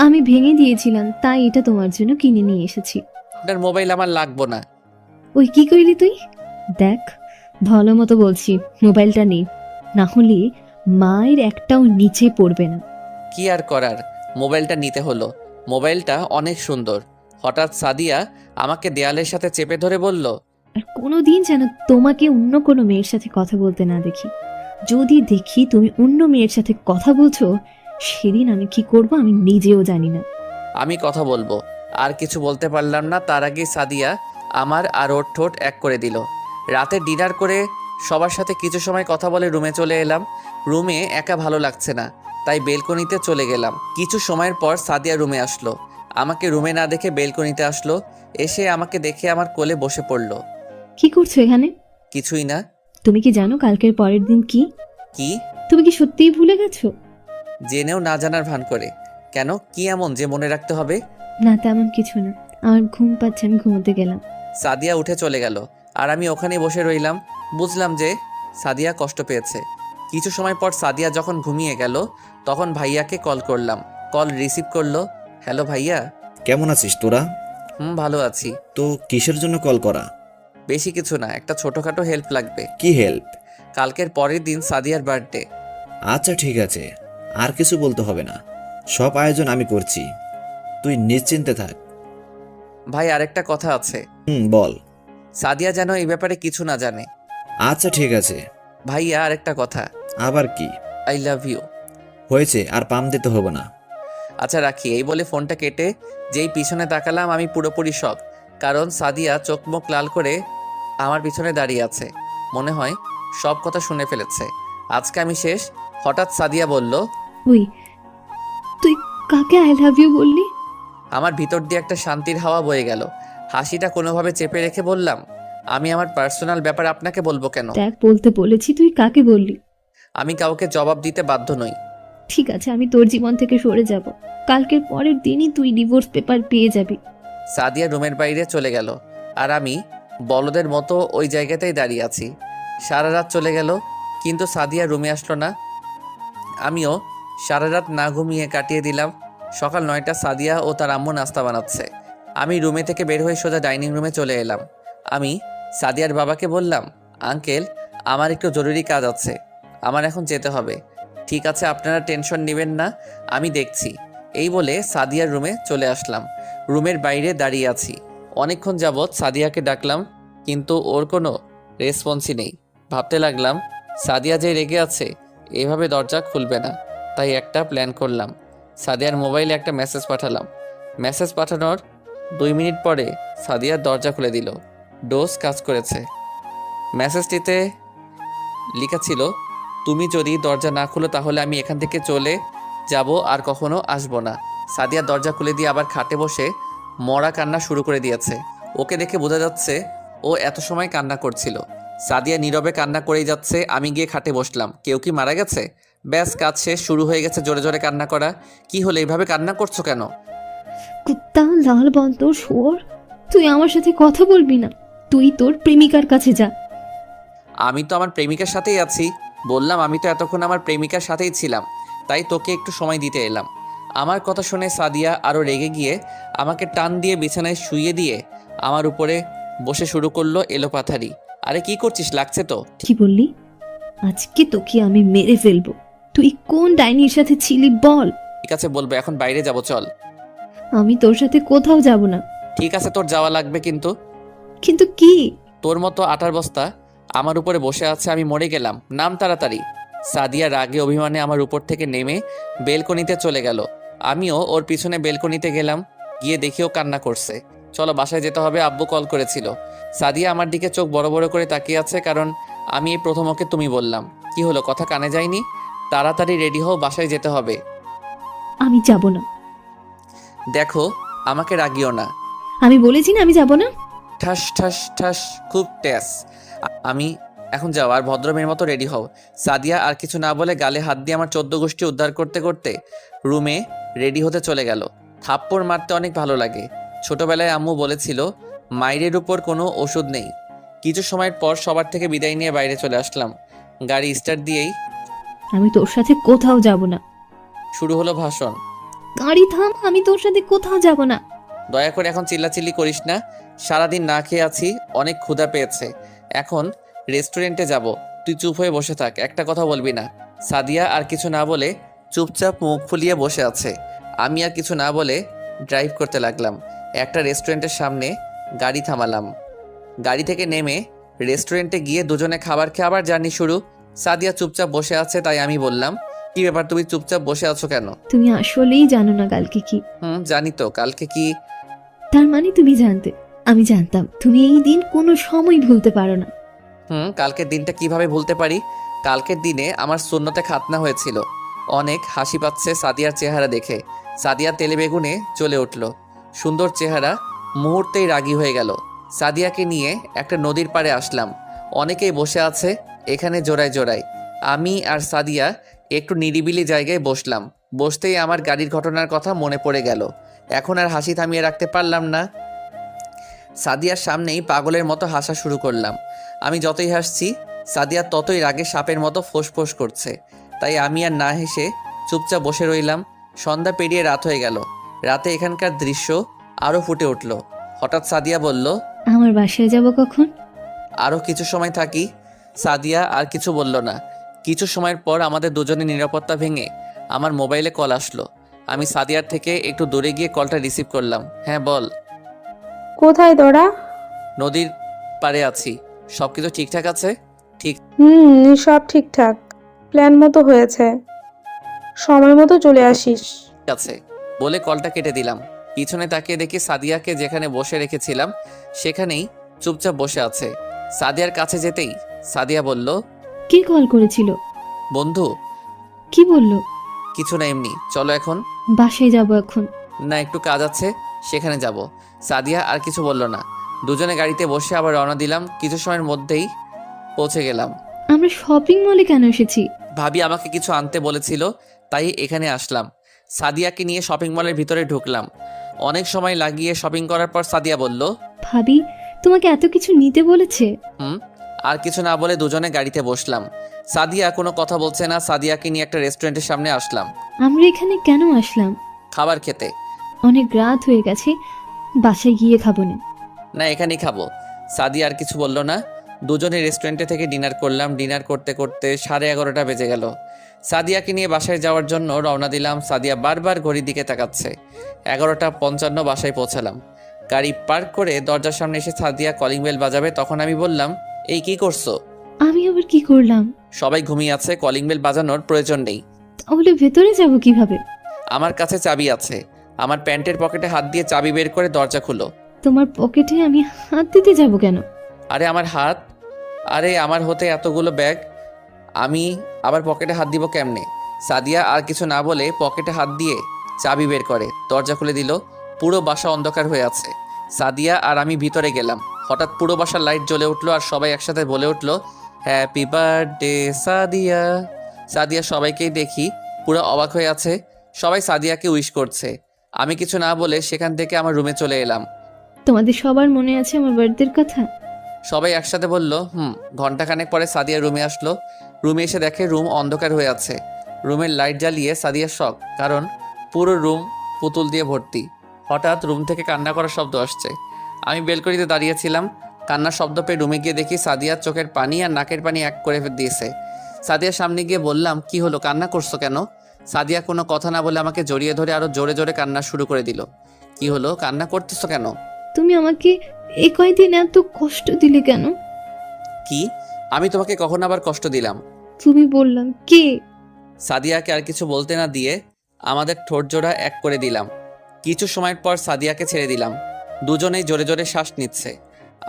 আমি ভেঙে দিয়েছিলাম, তাই এটা তোমার জন্য কিনে নিয়ে এসেছি। আপনার মোবাইল আমার লাগবো না। ওই কি করলি তুই? দেখ, ভালো মতো বলছি, মোবাইলটা নেই, না হলে মায়ের একটাও নিচে পড়বে না। কি আর করার, মোবাইলটা নিতে হলো। মোবাইলটা অনেক সুন্দর। হঠাৎ সাদিয়া আমাকে দেয়ালের সাথে চেপে ধরে বলল, আর কোনোদিন যেন তোমাকে অন্য কোনো মেয়ের সাথে কথা বলতে না দেখি। যদি দেখি তুমি অন্য মেয়ের সাথে কথা বলছো, সেদিন আমি কি করব আমি নিজেও জানি না। আমি কথা বলবো। আর কিছু বলতে পারলাম না, তার আগে সাদিয়া আমার আর ওর ঠোঁট এক করে দিল। রাতে ডিনার করে সবার সাথে কিছু সময় কথা বলে রুমে চলে এলাম। রুমে একা ভালো লাগছে না, তাই বেলকনিতে চলে গেলাম। কিছু সময়ের পর সাদিয়া রুমে আসলো। আমাকে রুমে না দেখে বেলকনিতে আসলো। এসে আমাকে দেখে আমার কোলে বসে পড়লো। কি করছো এখানে? কিছুই না। তুমি কি জানো কালকের পরের দিন কি? কি? তুমি কি সত্যিই ভুলে গেছো? জেনেও না জানার ভান করে। কেন, কি এমন যে মনে রাখতে হবে? না, তেমন কিছু না, আমার ঘুম পাচ্ছে, আমি ঘুমোতে গেলাম। সাদিয়া উঠে চলে গেল আর আমি ওখানেই বসে রইলাম। বুঝলাম যে সাদিয়া কষ্ট পেয়েছে। কিছু সময় পর সাদিয়া যখন ঘুমিয়ে গেল, তখন ভাইয়াকে কল করলাম। কল রিসিভ করলো। হ্যালো ভাইয়া। কেমন আছিস তোরা? ভালো আছি। তো কিসের জন্য কল করা? বেশি কিছু না, একটা ছোটোখাটো হেল্প লাগবে। কি হেল্প? কালকের পরের দিন সাদিয়ার বার্থডে। আচ্ছা ঠিক আছে, আর কিছু বলতে হবে না, সব আয়োজন আমি করছি, তুই নিশ্চিন্তে থাক। ভাই, আরেকটা কথা আছে। বল। সাদিয়া যেন এই ব্যাপারে কিছু না জানে। আচ্ছা ঠিক আছে। ভাইয়া, আরেকটা কথা। আবার কি? I love you. হয়েছে, আর পাম দিতে হবে না। আচ্ছা রাখি। এই বলে ফোনটা কেটে যেই পিছনে তাকালাম, আমি পুরোপুরি শক, কারণ সাদিয়া চোখ মুখ লাল করে আমার পিছনে দাঁড়িয়ে আছে। মনে হয় সব কথা শুনে ফেলেছে। আজকে আমি শেষ। হঠাৎ সাদিয়া বলল, ওই তুই কাকে আই লাভ ইউ বললি? আমার ভিতর দিয়ে একটা শান্তির হাওয়া বয়ে গেল। হাসিটা কোনোভাবে চেপে রেখে বললাম, আমি আমার পার্সোনাল ব্যাপার আপনাকে বলবো কেন? দেখ, বলতে বলেছি, তুই কাকে বললি? আমি কাউকে জবাব দিতে বাধ্য নই। ঠিক আছে, আমি তোর জীবন থেকে সরে যাব। কালকের পরের দিনই তুই ডিভোর্স পেপার পেয়ে যাবি। সাদিয়া রুমের বাইরে চলে গেল, আর আমি বলদের মতো ওই জায়গাতেই দাঁড়িয়ে আছি। সারা রাত চলে গেল, কিন্তু সাদিয়া রুমে আসলো না। আমিও সারা রাত না ঘুমিয়ে কাটিয়ে দিলাম। সকাল 9টা, সাদিয়া ও তার আম্মু নাস্তা বানাচ্ছে। আমি রুমে থেকে বের হয়ে সোজা ডাইনিং রুমে চলে এলাম। আমি সাদিয়ার বাবাকে বললাম, আঙ্কেল, আমার একটু জরুরি কাজ আছে, আমার এখন যেতে হবে। ঠিক আছে, আপনারা টেনশন নেবেন না, আমি দেখছি। এই বলে সাদিয়ার রুমে চলে আসলাম। রুমের বাইরে দাঁড়িয়ে আছি। অনেকক্ষণ যাবৎ সাদিয়াকে ডাকলাম, কিন্তু ওর কোনো রেসপন্সই নেই। ভাবতে লাগলাম, সাদিয়া যে রেগে আছে, এভাবে দরজা খুলবে না। তাই একটা প্ল্যান করলাম। সাদিয়ার মোবাইলে একটা মেসেজ পাঠালাম। মেসেজ পাঠানোর 2 মিনিট পরে সাদিয়ার দরজা খুলে দিল। ডোজ কাজ করেছে। মেসেজটিতে লেখা ছিল, তুমি যদি দরজা না খুলো তাহলে আমি এখান থেকে চলে যাব, আর কখনো আসবো না। সাদিয়া দরজা খুলে দিয়ে আবার খাটে বসে মরা কান্না শুরু করে দিয়েছে। ওকে দেখে বোঝা যাচ্ছে ও এত সময় কান্না করছিল। সাদিয়া নীরবে কান্না করেই যাচ্ছে। আমি গিয়ে খাটে বসলাম। কেউ কি মারা গেছে? ব্যাস, কাজ শেষ। শুরু হয়ে গেছে জোরে জোরে কান্না করা। কি হলো, এইভাবে কান্না করছো কেন? কুত্তা, লাল বন্তর, শুয়োর, তুই আমার সাথে কথা বলবি না। তুই তোর প্রেমিকার কাছে যা। আমি তো আমার প্রেমিকার সাথেই আছি। বললাম, আমি তো এতক্ষণ আমার প্রেমিকার সাথেই ছিলাম, তাই তোকে একটু সময় দিতে এলাম। আমার কথা শুনে সাদিয়া আরও রেগে গিয়ে আমাকে টান দিয়ে বিছানায় শুইয়ে দিয়ে আমার উপরে বসে শুরু করলো এলোপাথারি। আরে কি করছিস, লাগছে তো? কি বললি? আজকে তোকে আমি মেরে ফেলবো। তুই কোন ডাইনির সাথে ছিলি বল। ঠিক আছে, বলবো। এখন বাইরে যাব, চল। আমি তোর সাথে কোথাও যাব না। ঠিক আছে, তোর যাওয়া লাগবে, কিন্তু কিন্তু কি? তোর মতো আটার বস্তা আমার উপরে বসে আছে, আমি মরে গেলাম। নাম তাড়াতাড়ি। সাদিয়া রাগে অভিমানে আমার উপর থেকে নেমে বেলকনিতে চলে গেল। আমিও ওর পিছনে বেলকনিতে গেলাম। গিয়ে দেখিও কান্না করছে। চলো, বাসায় যেতে হবে, আব্বু কল করেছিল। সাদিয়া আমার দিকে চোখ বড় বড় করে তাকিয়ে আছে, কারণ আমি এই প্রথম ওকে তুমি বললাম। কি হলো, কথা কানে যায়নি? তাড়াতাড়ি রেডি হও, বাসায় যেতে হবে। আমি যাব না। দেখো, আমাকে রাগিও না। আমি বলেছি না আমি যাব না। ঠাস ঠাস ঠাস, খুব টেস। আমি এখন যাও, আর ভদ্রমের মতো রেডি হও। সাদিয়া আর কিছু না বলে গালে হাত দিয়ে আমার 14 গোষ্ঠী উদ্ধার করতে করতে রুমে রেডি হতে চলে গেল। থাপ্পড় মারতে অনেক ভালো লাগে। ছোটবেলায় আম্মু বলেছিল, মায়ের উপর কোনো ওষুধ নেই। কিছু সময়ের পর সবার থেকে বিদায় নিয়ে বাইরে চলে আসলাম। গাড়ি স্টার্ট দিয়েই আমি তোর সাথে কোথাও যাব না। শুরু হলো ভাষণ। গাড়ি থাম, আমি তোর সাথে কোথাও যাব না। দয়া করে এখন চিল্লাচিল্লি করিস না। সারাদিন না খেয়ে আছি, অনেক ক্ষুধা পেয়েছে। এখন রেস্টুরেন্টে যাব, তুই চুপ হয়ে বসে থাক, একটা কথা বলবি না। সাদিয়া আর কিছু না বলে চুপচাপ মুখ ফুলিয়ে বসে আছে। আমি আর কিছু না বলে ড্রাইভ করতে লাগলাম। একটা রেস্টুরেন্টের সামনে গাড়ি থামালাম। গাড়ি থেকে নেমে রেস্টুরেন্টে গিয়ে দুজনে খাবার খেয়ে আবার জার্নি শুরু। সাদিয়া চুপচাপ বসে আছে, তাই আমি বললাম, কি ব্যাপার, তুমি চুপচাপ বসে আছো কেন? তুমি আসলেই জানো না কালকে কি। জানি তো, কালকে কি? তার মানে তুমি জানতে। আমি জানতাম তুমি এই দিন কোনো সময় ভুলতে পারো না। কালকের দিনটা কিভাবে ভুলতে পারি? কালকের দিনে আমার সুন্নতে খাতনা হয়েছিল। অনেক হাসি পাচ্ছে সাদিয়ার চেহারা দেখে। সাদিয়া তেলে বেগুনে জ্বলে উঠল। সুন্দর চেহারা মুহূর্তেই রাগী হয়ে গেল। সাদিয়াকে নিয়ে একটা নদীর পাড়ে আসলাম। অনেকেই বসে আছে এখানে জোড়ায় জোড়ায়। আমি আর সাদিয়া একটু নিরিবিলি জায়গায় বসলাম। বসতেই আমার গাড়ির ঘটনার কথা মনে পড়ে গেল। এখন আর হাসি থামিয়ে রাখতে পারলাম না। সাদিয়ার সামনেই পাগলের মতো হাসা শুরু করলাম। আমি যতই হাসছি, সাদিয়া ততই রাগে সাপের মতো ফোঁস করছে। তাই আমি আর না হেসে চুপচাপ বসে রইলাম। সন্ধ্যা পেরিয়ে রাত হয়ে গেল। রাতে এখানকার দৃশ্য আরও ফুটে উঠল। হঠাৎ সাদিয়া বলল, আমার বাসায় যাব কখন? আরও কিছু সময় থাকি। সাদিয়া আর কিছু বলল না। কিছু সময়ের পর আমাদের দুজনের নিরাপত্তা ভেঙে আমার মোবাইলে কল আসলো। আমি সাদিয়ার থেকে একটু দূরে গিয়ে কলটা রিসিভ করলাম। হ্যাঁ বল। কোথায় তোরা? নদীর পাড়ে আছি। সব কিছু ঠিকঠাক আছে? ঠিক সব ঠিকঠাক, প্ল্যান মতো হয়েছে। সময় মতো চলে আসিস। আছে বলে কলটা কেটে দিলাম। পিছনে তাকিয়ে দেখি সাদিয়াকে যেখানে বসে রেখেছিলাম সেখানেই চুপচাপ বসে আছে। সাদিয়ার কাছে যেতেই সাদিয়া বলল, কে কল করেছিল? বন্ধু। কি বলল? কিছু না, এমনি। চলো এখন। বাসায় যাব এখন। না, একটু কাজ আছে, সেখানে যাব। সাদিয়া আর কিছু বলল না। দুজনে গাড়িতে বসে আবার রওনা দিলাম। কিছু সময়ের মধ্যেই পৌঁছে গেলাম। আমরা শপিং মলে কেন এসেছি? ভাবি আমাকে কিছু আনতে বলেছিল, তাই এখানে আসলাম। সাদিয়াকে নিয়ে শপিং মলের ভিতরে ঢুকলাম। অনেক সময় লাগিয়ে শপিং করার পর সাদিয়া বলল, ভাবি তোমাকে এত কিছু নিতে বলেছে? আর কিছু না বলে দুজনে গাড়িতে বসলাম। সাদিয়া কোনো কথা বলছে না। সাদিয়াকে নিয়ে একটা রেস্টুরেন্টের সামনে আসলাম আমরা এখানে কেন আসলাম? খাবার খেতে। অনেক রাত হয়ে গেছে, বাসায় গিয়ে খাবো না। না, এখানেই খাবো। সাদিয়া আর কিছু বলল না। দুজনে রেস্টুরেন্টে থেকে ডিনার করলাম। ডিনার করতে করতে 11:30 বেজে গেল। সাদিয়াকে নিয়ে বাসায় যাওয়ার জন্য রওনা দিলাম। সাদিয়া বারবার ঘড়ির দিকে তাকাচ্ছে। 11:55 বাসায় পৌঁছালাম। গাড়ি পার্ক করে দরজার সামনে এসে সাদিয়া কলিং বেল বাজাবে, তখন আমি বললাম, এই কি করছো? আমি আবার কি করলাম? সবাই ঘুমিয়ে আছে, কলিং বেল বাজানোর প্রয়োজন নেই। তাহলে ভেতরে যাব কিভাবে? আমার কাছে চাবি আছে। আমার প্যান্টের পকেটে হাত দিয়ে চাবি বের করে দরজা খুলো। তোমার পকেটে আমি হাত দিতে যাব কেন? আরে আমার হাত, আরে আমার হতে এতগুলো ব্যাগ, আমি আবার পকেটে হাত দিব কেমনে? সাদিয়া আর কিছু না বলে পকেটে হাত দিয়ে চাবি বের করে দরজা খুলে দিল। পুরো বাসা অন্ধকার হয়ে আছে। সাদিয়া আর আমি ভিতরে গেলাম। হঠাৎ পুরো বাসার লাইট জ্বলে উঠলো আর সবাই একসাথে বলে উঠলো, হ্যাপি বার্থডে সাদিয়া। সাদিয়া সবাইকেই দেখি পুরো অবাক হয়ে আছে। সবাই সাদিয়াকে উইশ করছে। আমি কিছু না বলে সেখান থেকে আমার রুমে চলে এলাম। তোমাদের সবার মনে আছে আমার বার্থডের কথা? সবাই একসাথে বলল, ঘন্টাখানেক পরে সাদিয়া রুমে আসলো। রুমে এসে দেখে রুম অন্ধকার হয়ে আছে। রুমের লাইট জ্বালিয়ে সাদিয়ার শখ, কারণ পুরো রুম পুতুল দিয়ে ভর্তি। হঠাৎ রুম থেকে কান্না করার শব্দ আসছে। আমি বেলকনিতে দাঁড়িয়েছিলাম। কান্নার শব্দ পেয়ে রুমে গিয়ে দেখি সাদিয়ার চোখের পানি আর নাকের পানি এক করে দিয়েছে। সাদিয়ার সামনে গিয়ে বললাম, কি হলো, কান্না করছো কেন? সাদিয়া কোনো কথা না বলে আমাকে জড়িয়ে ধরে আরো জোরে জোরে কান্না শুরু করে দিল। কি হলো, কান্না করতেছো কেন? তুমি আমাকে এই কয়দিন এত কষ্ট দিলে কেন? কি, আমি তোমাকে কখন আবার কষ্ট দিলাম? তুমি বললাম কে? সাদিয়াকে আর কিছু বলতে না দিয়ে আমাদের ঠোঁট জোড়া এক করে দিলাম। কিছু সময়ের পর সাদিয়াকে ছেড়ে দিলাম। দুজনেই জোরে জোরে শ্বাস নিচ্ছে।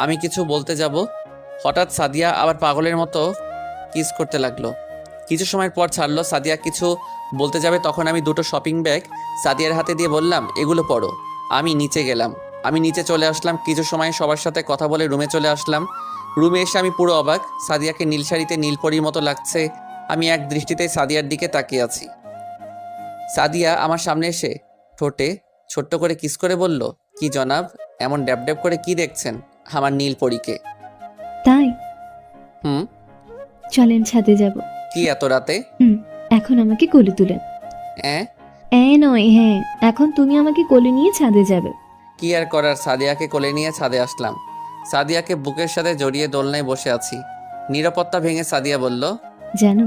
আমি কিছু বলতে যাব, হঠাৎ সাদিয়া আবার পাগলের মতো কিস করতে লাগলো। কিছু সময়ের পর ছাড়লো। সাদিয়া কিছু বলতে যাবে, তখন আমি দুটো শপিং ব্যাগ সাদিয়ার হাতে দিয়ে বললাম, এগুলো পড়ো। আমি নিচে গেলাম। আমি নিচে চলে আসলাম। কিছু সময় সবার সাথে কথা বলে রুমে চলে আসলাম। রুমে এসে আমি পুরো অবাক। সাদিয়াকে নীল শাড়িতে নীলপরীর মতো লাগছে। আমি এক দৃষ্টিতে সাদিয়ার দিকে তাকিয়ে আছি। সাদিয়া আমার সামনে এসে ঠোঁটে ছোট্ট করে কিস করে বলল, কি জনাব, এমন ড্যাব ড্যাব করে কি দেখছেন আমার নীলপরীকে? তাই হুম। চলেন ছাদে যাব। কি এত রাতে? এখন আমাকে কোলে তুলেন। হ্যাঁ? নয়, হ্যাঁ, এখন তুমি আমাকে কোলে নিয়ে ছাদে যাবে। কি আর করার, সাদিয়াকে কোলে নিয়ে ছাদে আসলাম। সাদিয়াকে বুকের সাথে জড়িয়ে দোলনায় বসে আছি। নিরাপত্তা ভেঙে সাদিয়া বলল, জানো,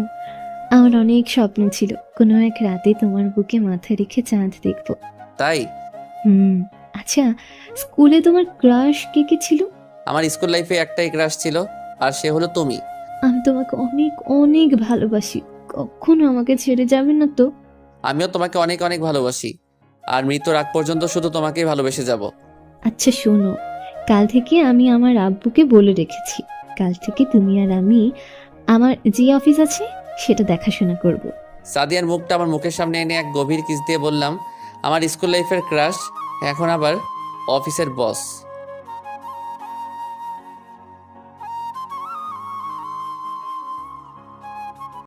আমার অনেক স্বপ্ন ছিল কোনো এক রাতে তোমার বুকে মাথা রেখে চাঁদ দেখবো। তাই? আচ্ছা, স্কুলে তোমার ক্রাশ কে কে ছিল? আমার স্কুল লাইফে একটাই ক্রাশ ছিল, আর সে হলো তুমি। আমি তোমাকে অনেক অনেক ভালোবাসি। কখনো আমাকে ছেড়ে যাবে না তো? আমিও তোমাকে অনেক অনেক ভালোবাসি, আর মৃত্যুর আগ পর্যন্ত শুধু তোমাকেই ভালোবেসে যাব। আচ্ছা শোনো, কাল থেকে আমি আমার আব্বুকে বলে রেখেছি, কাল থেকে তুমি আর আমি আমার যে অফিস আছে সেটা দেখাশোনা করব। সাদিয়ার মুখটা আমার মুখের সামনে এনে এক গভীর কিস দিয়ে বললাম, আমার স্কুল লাইফের ক্রাশ এখন আবার অফিসের বস।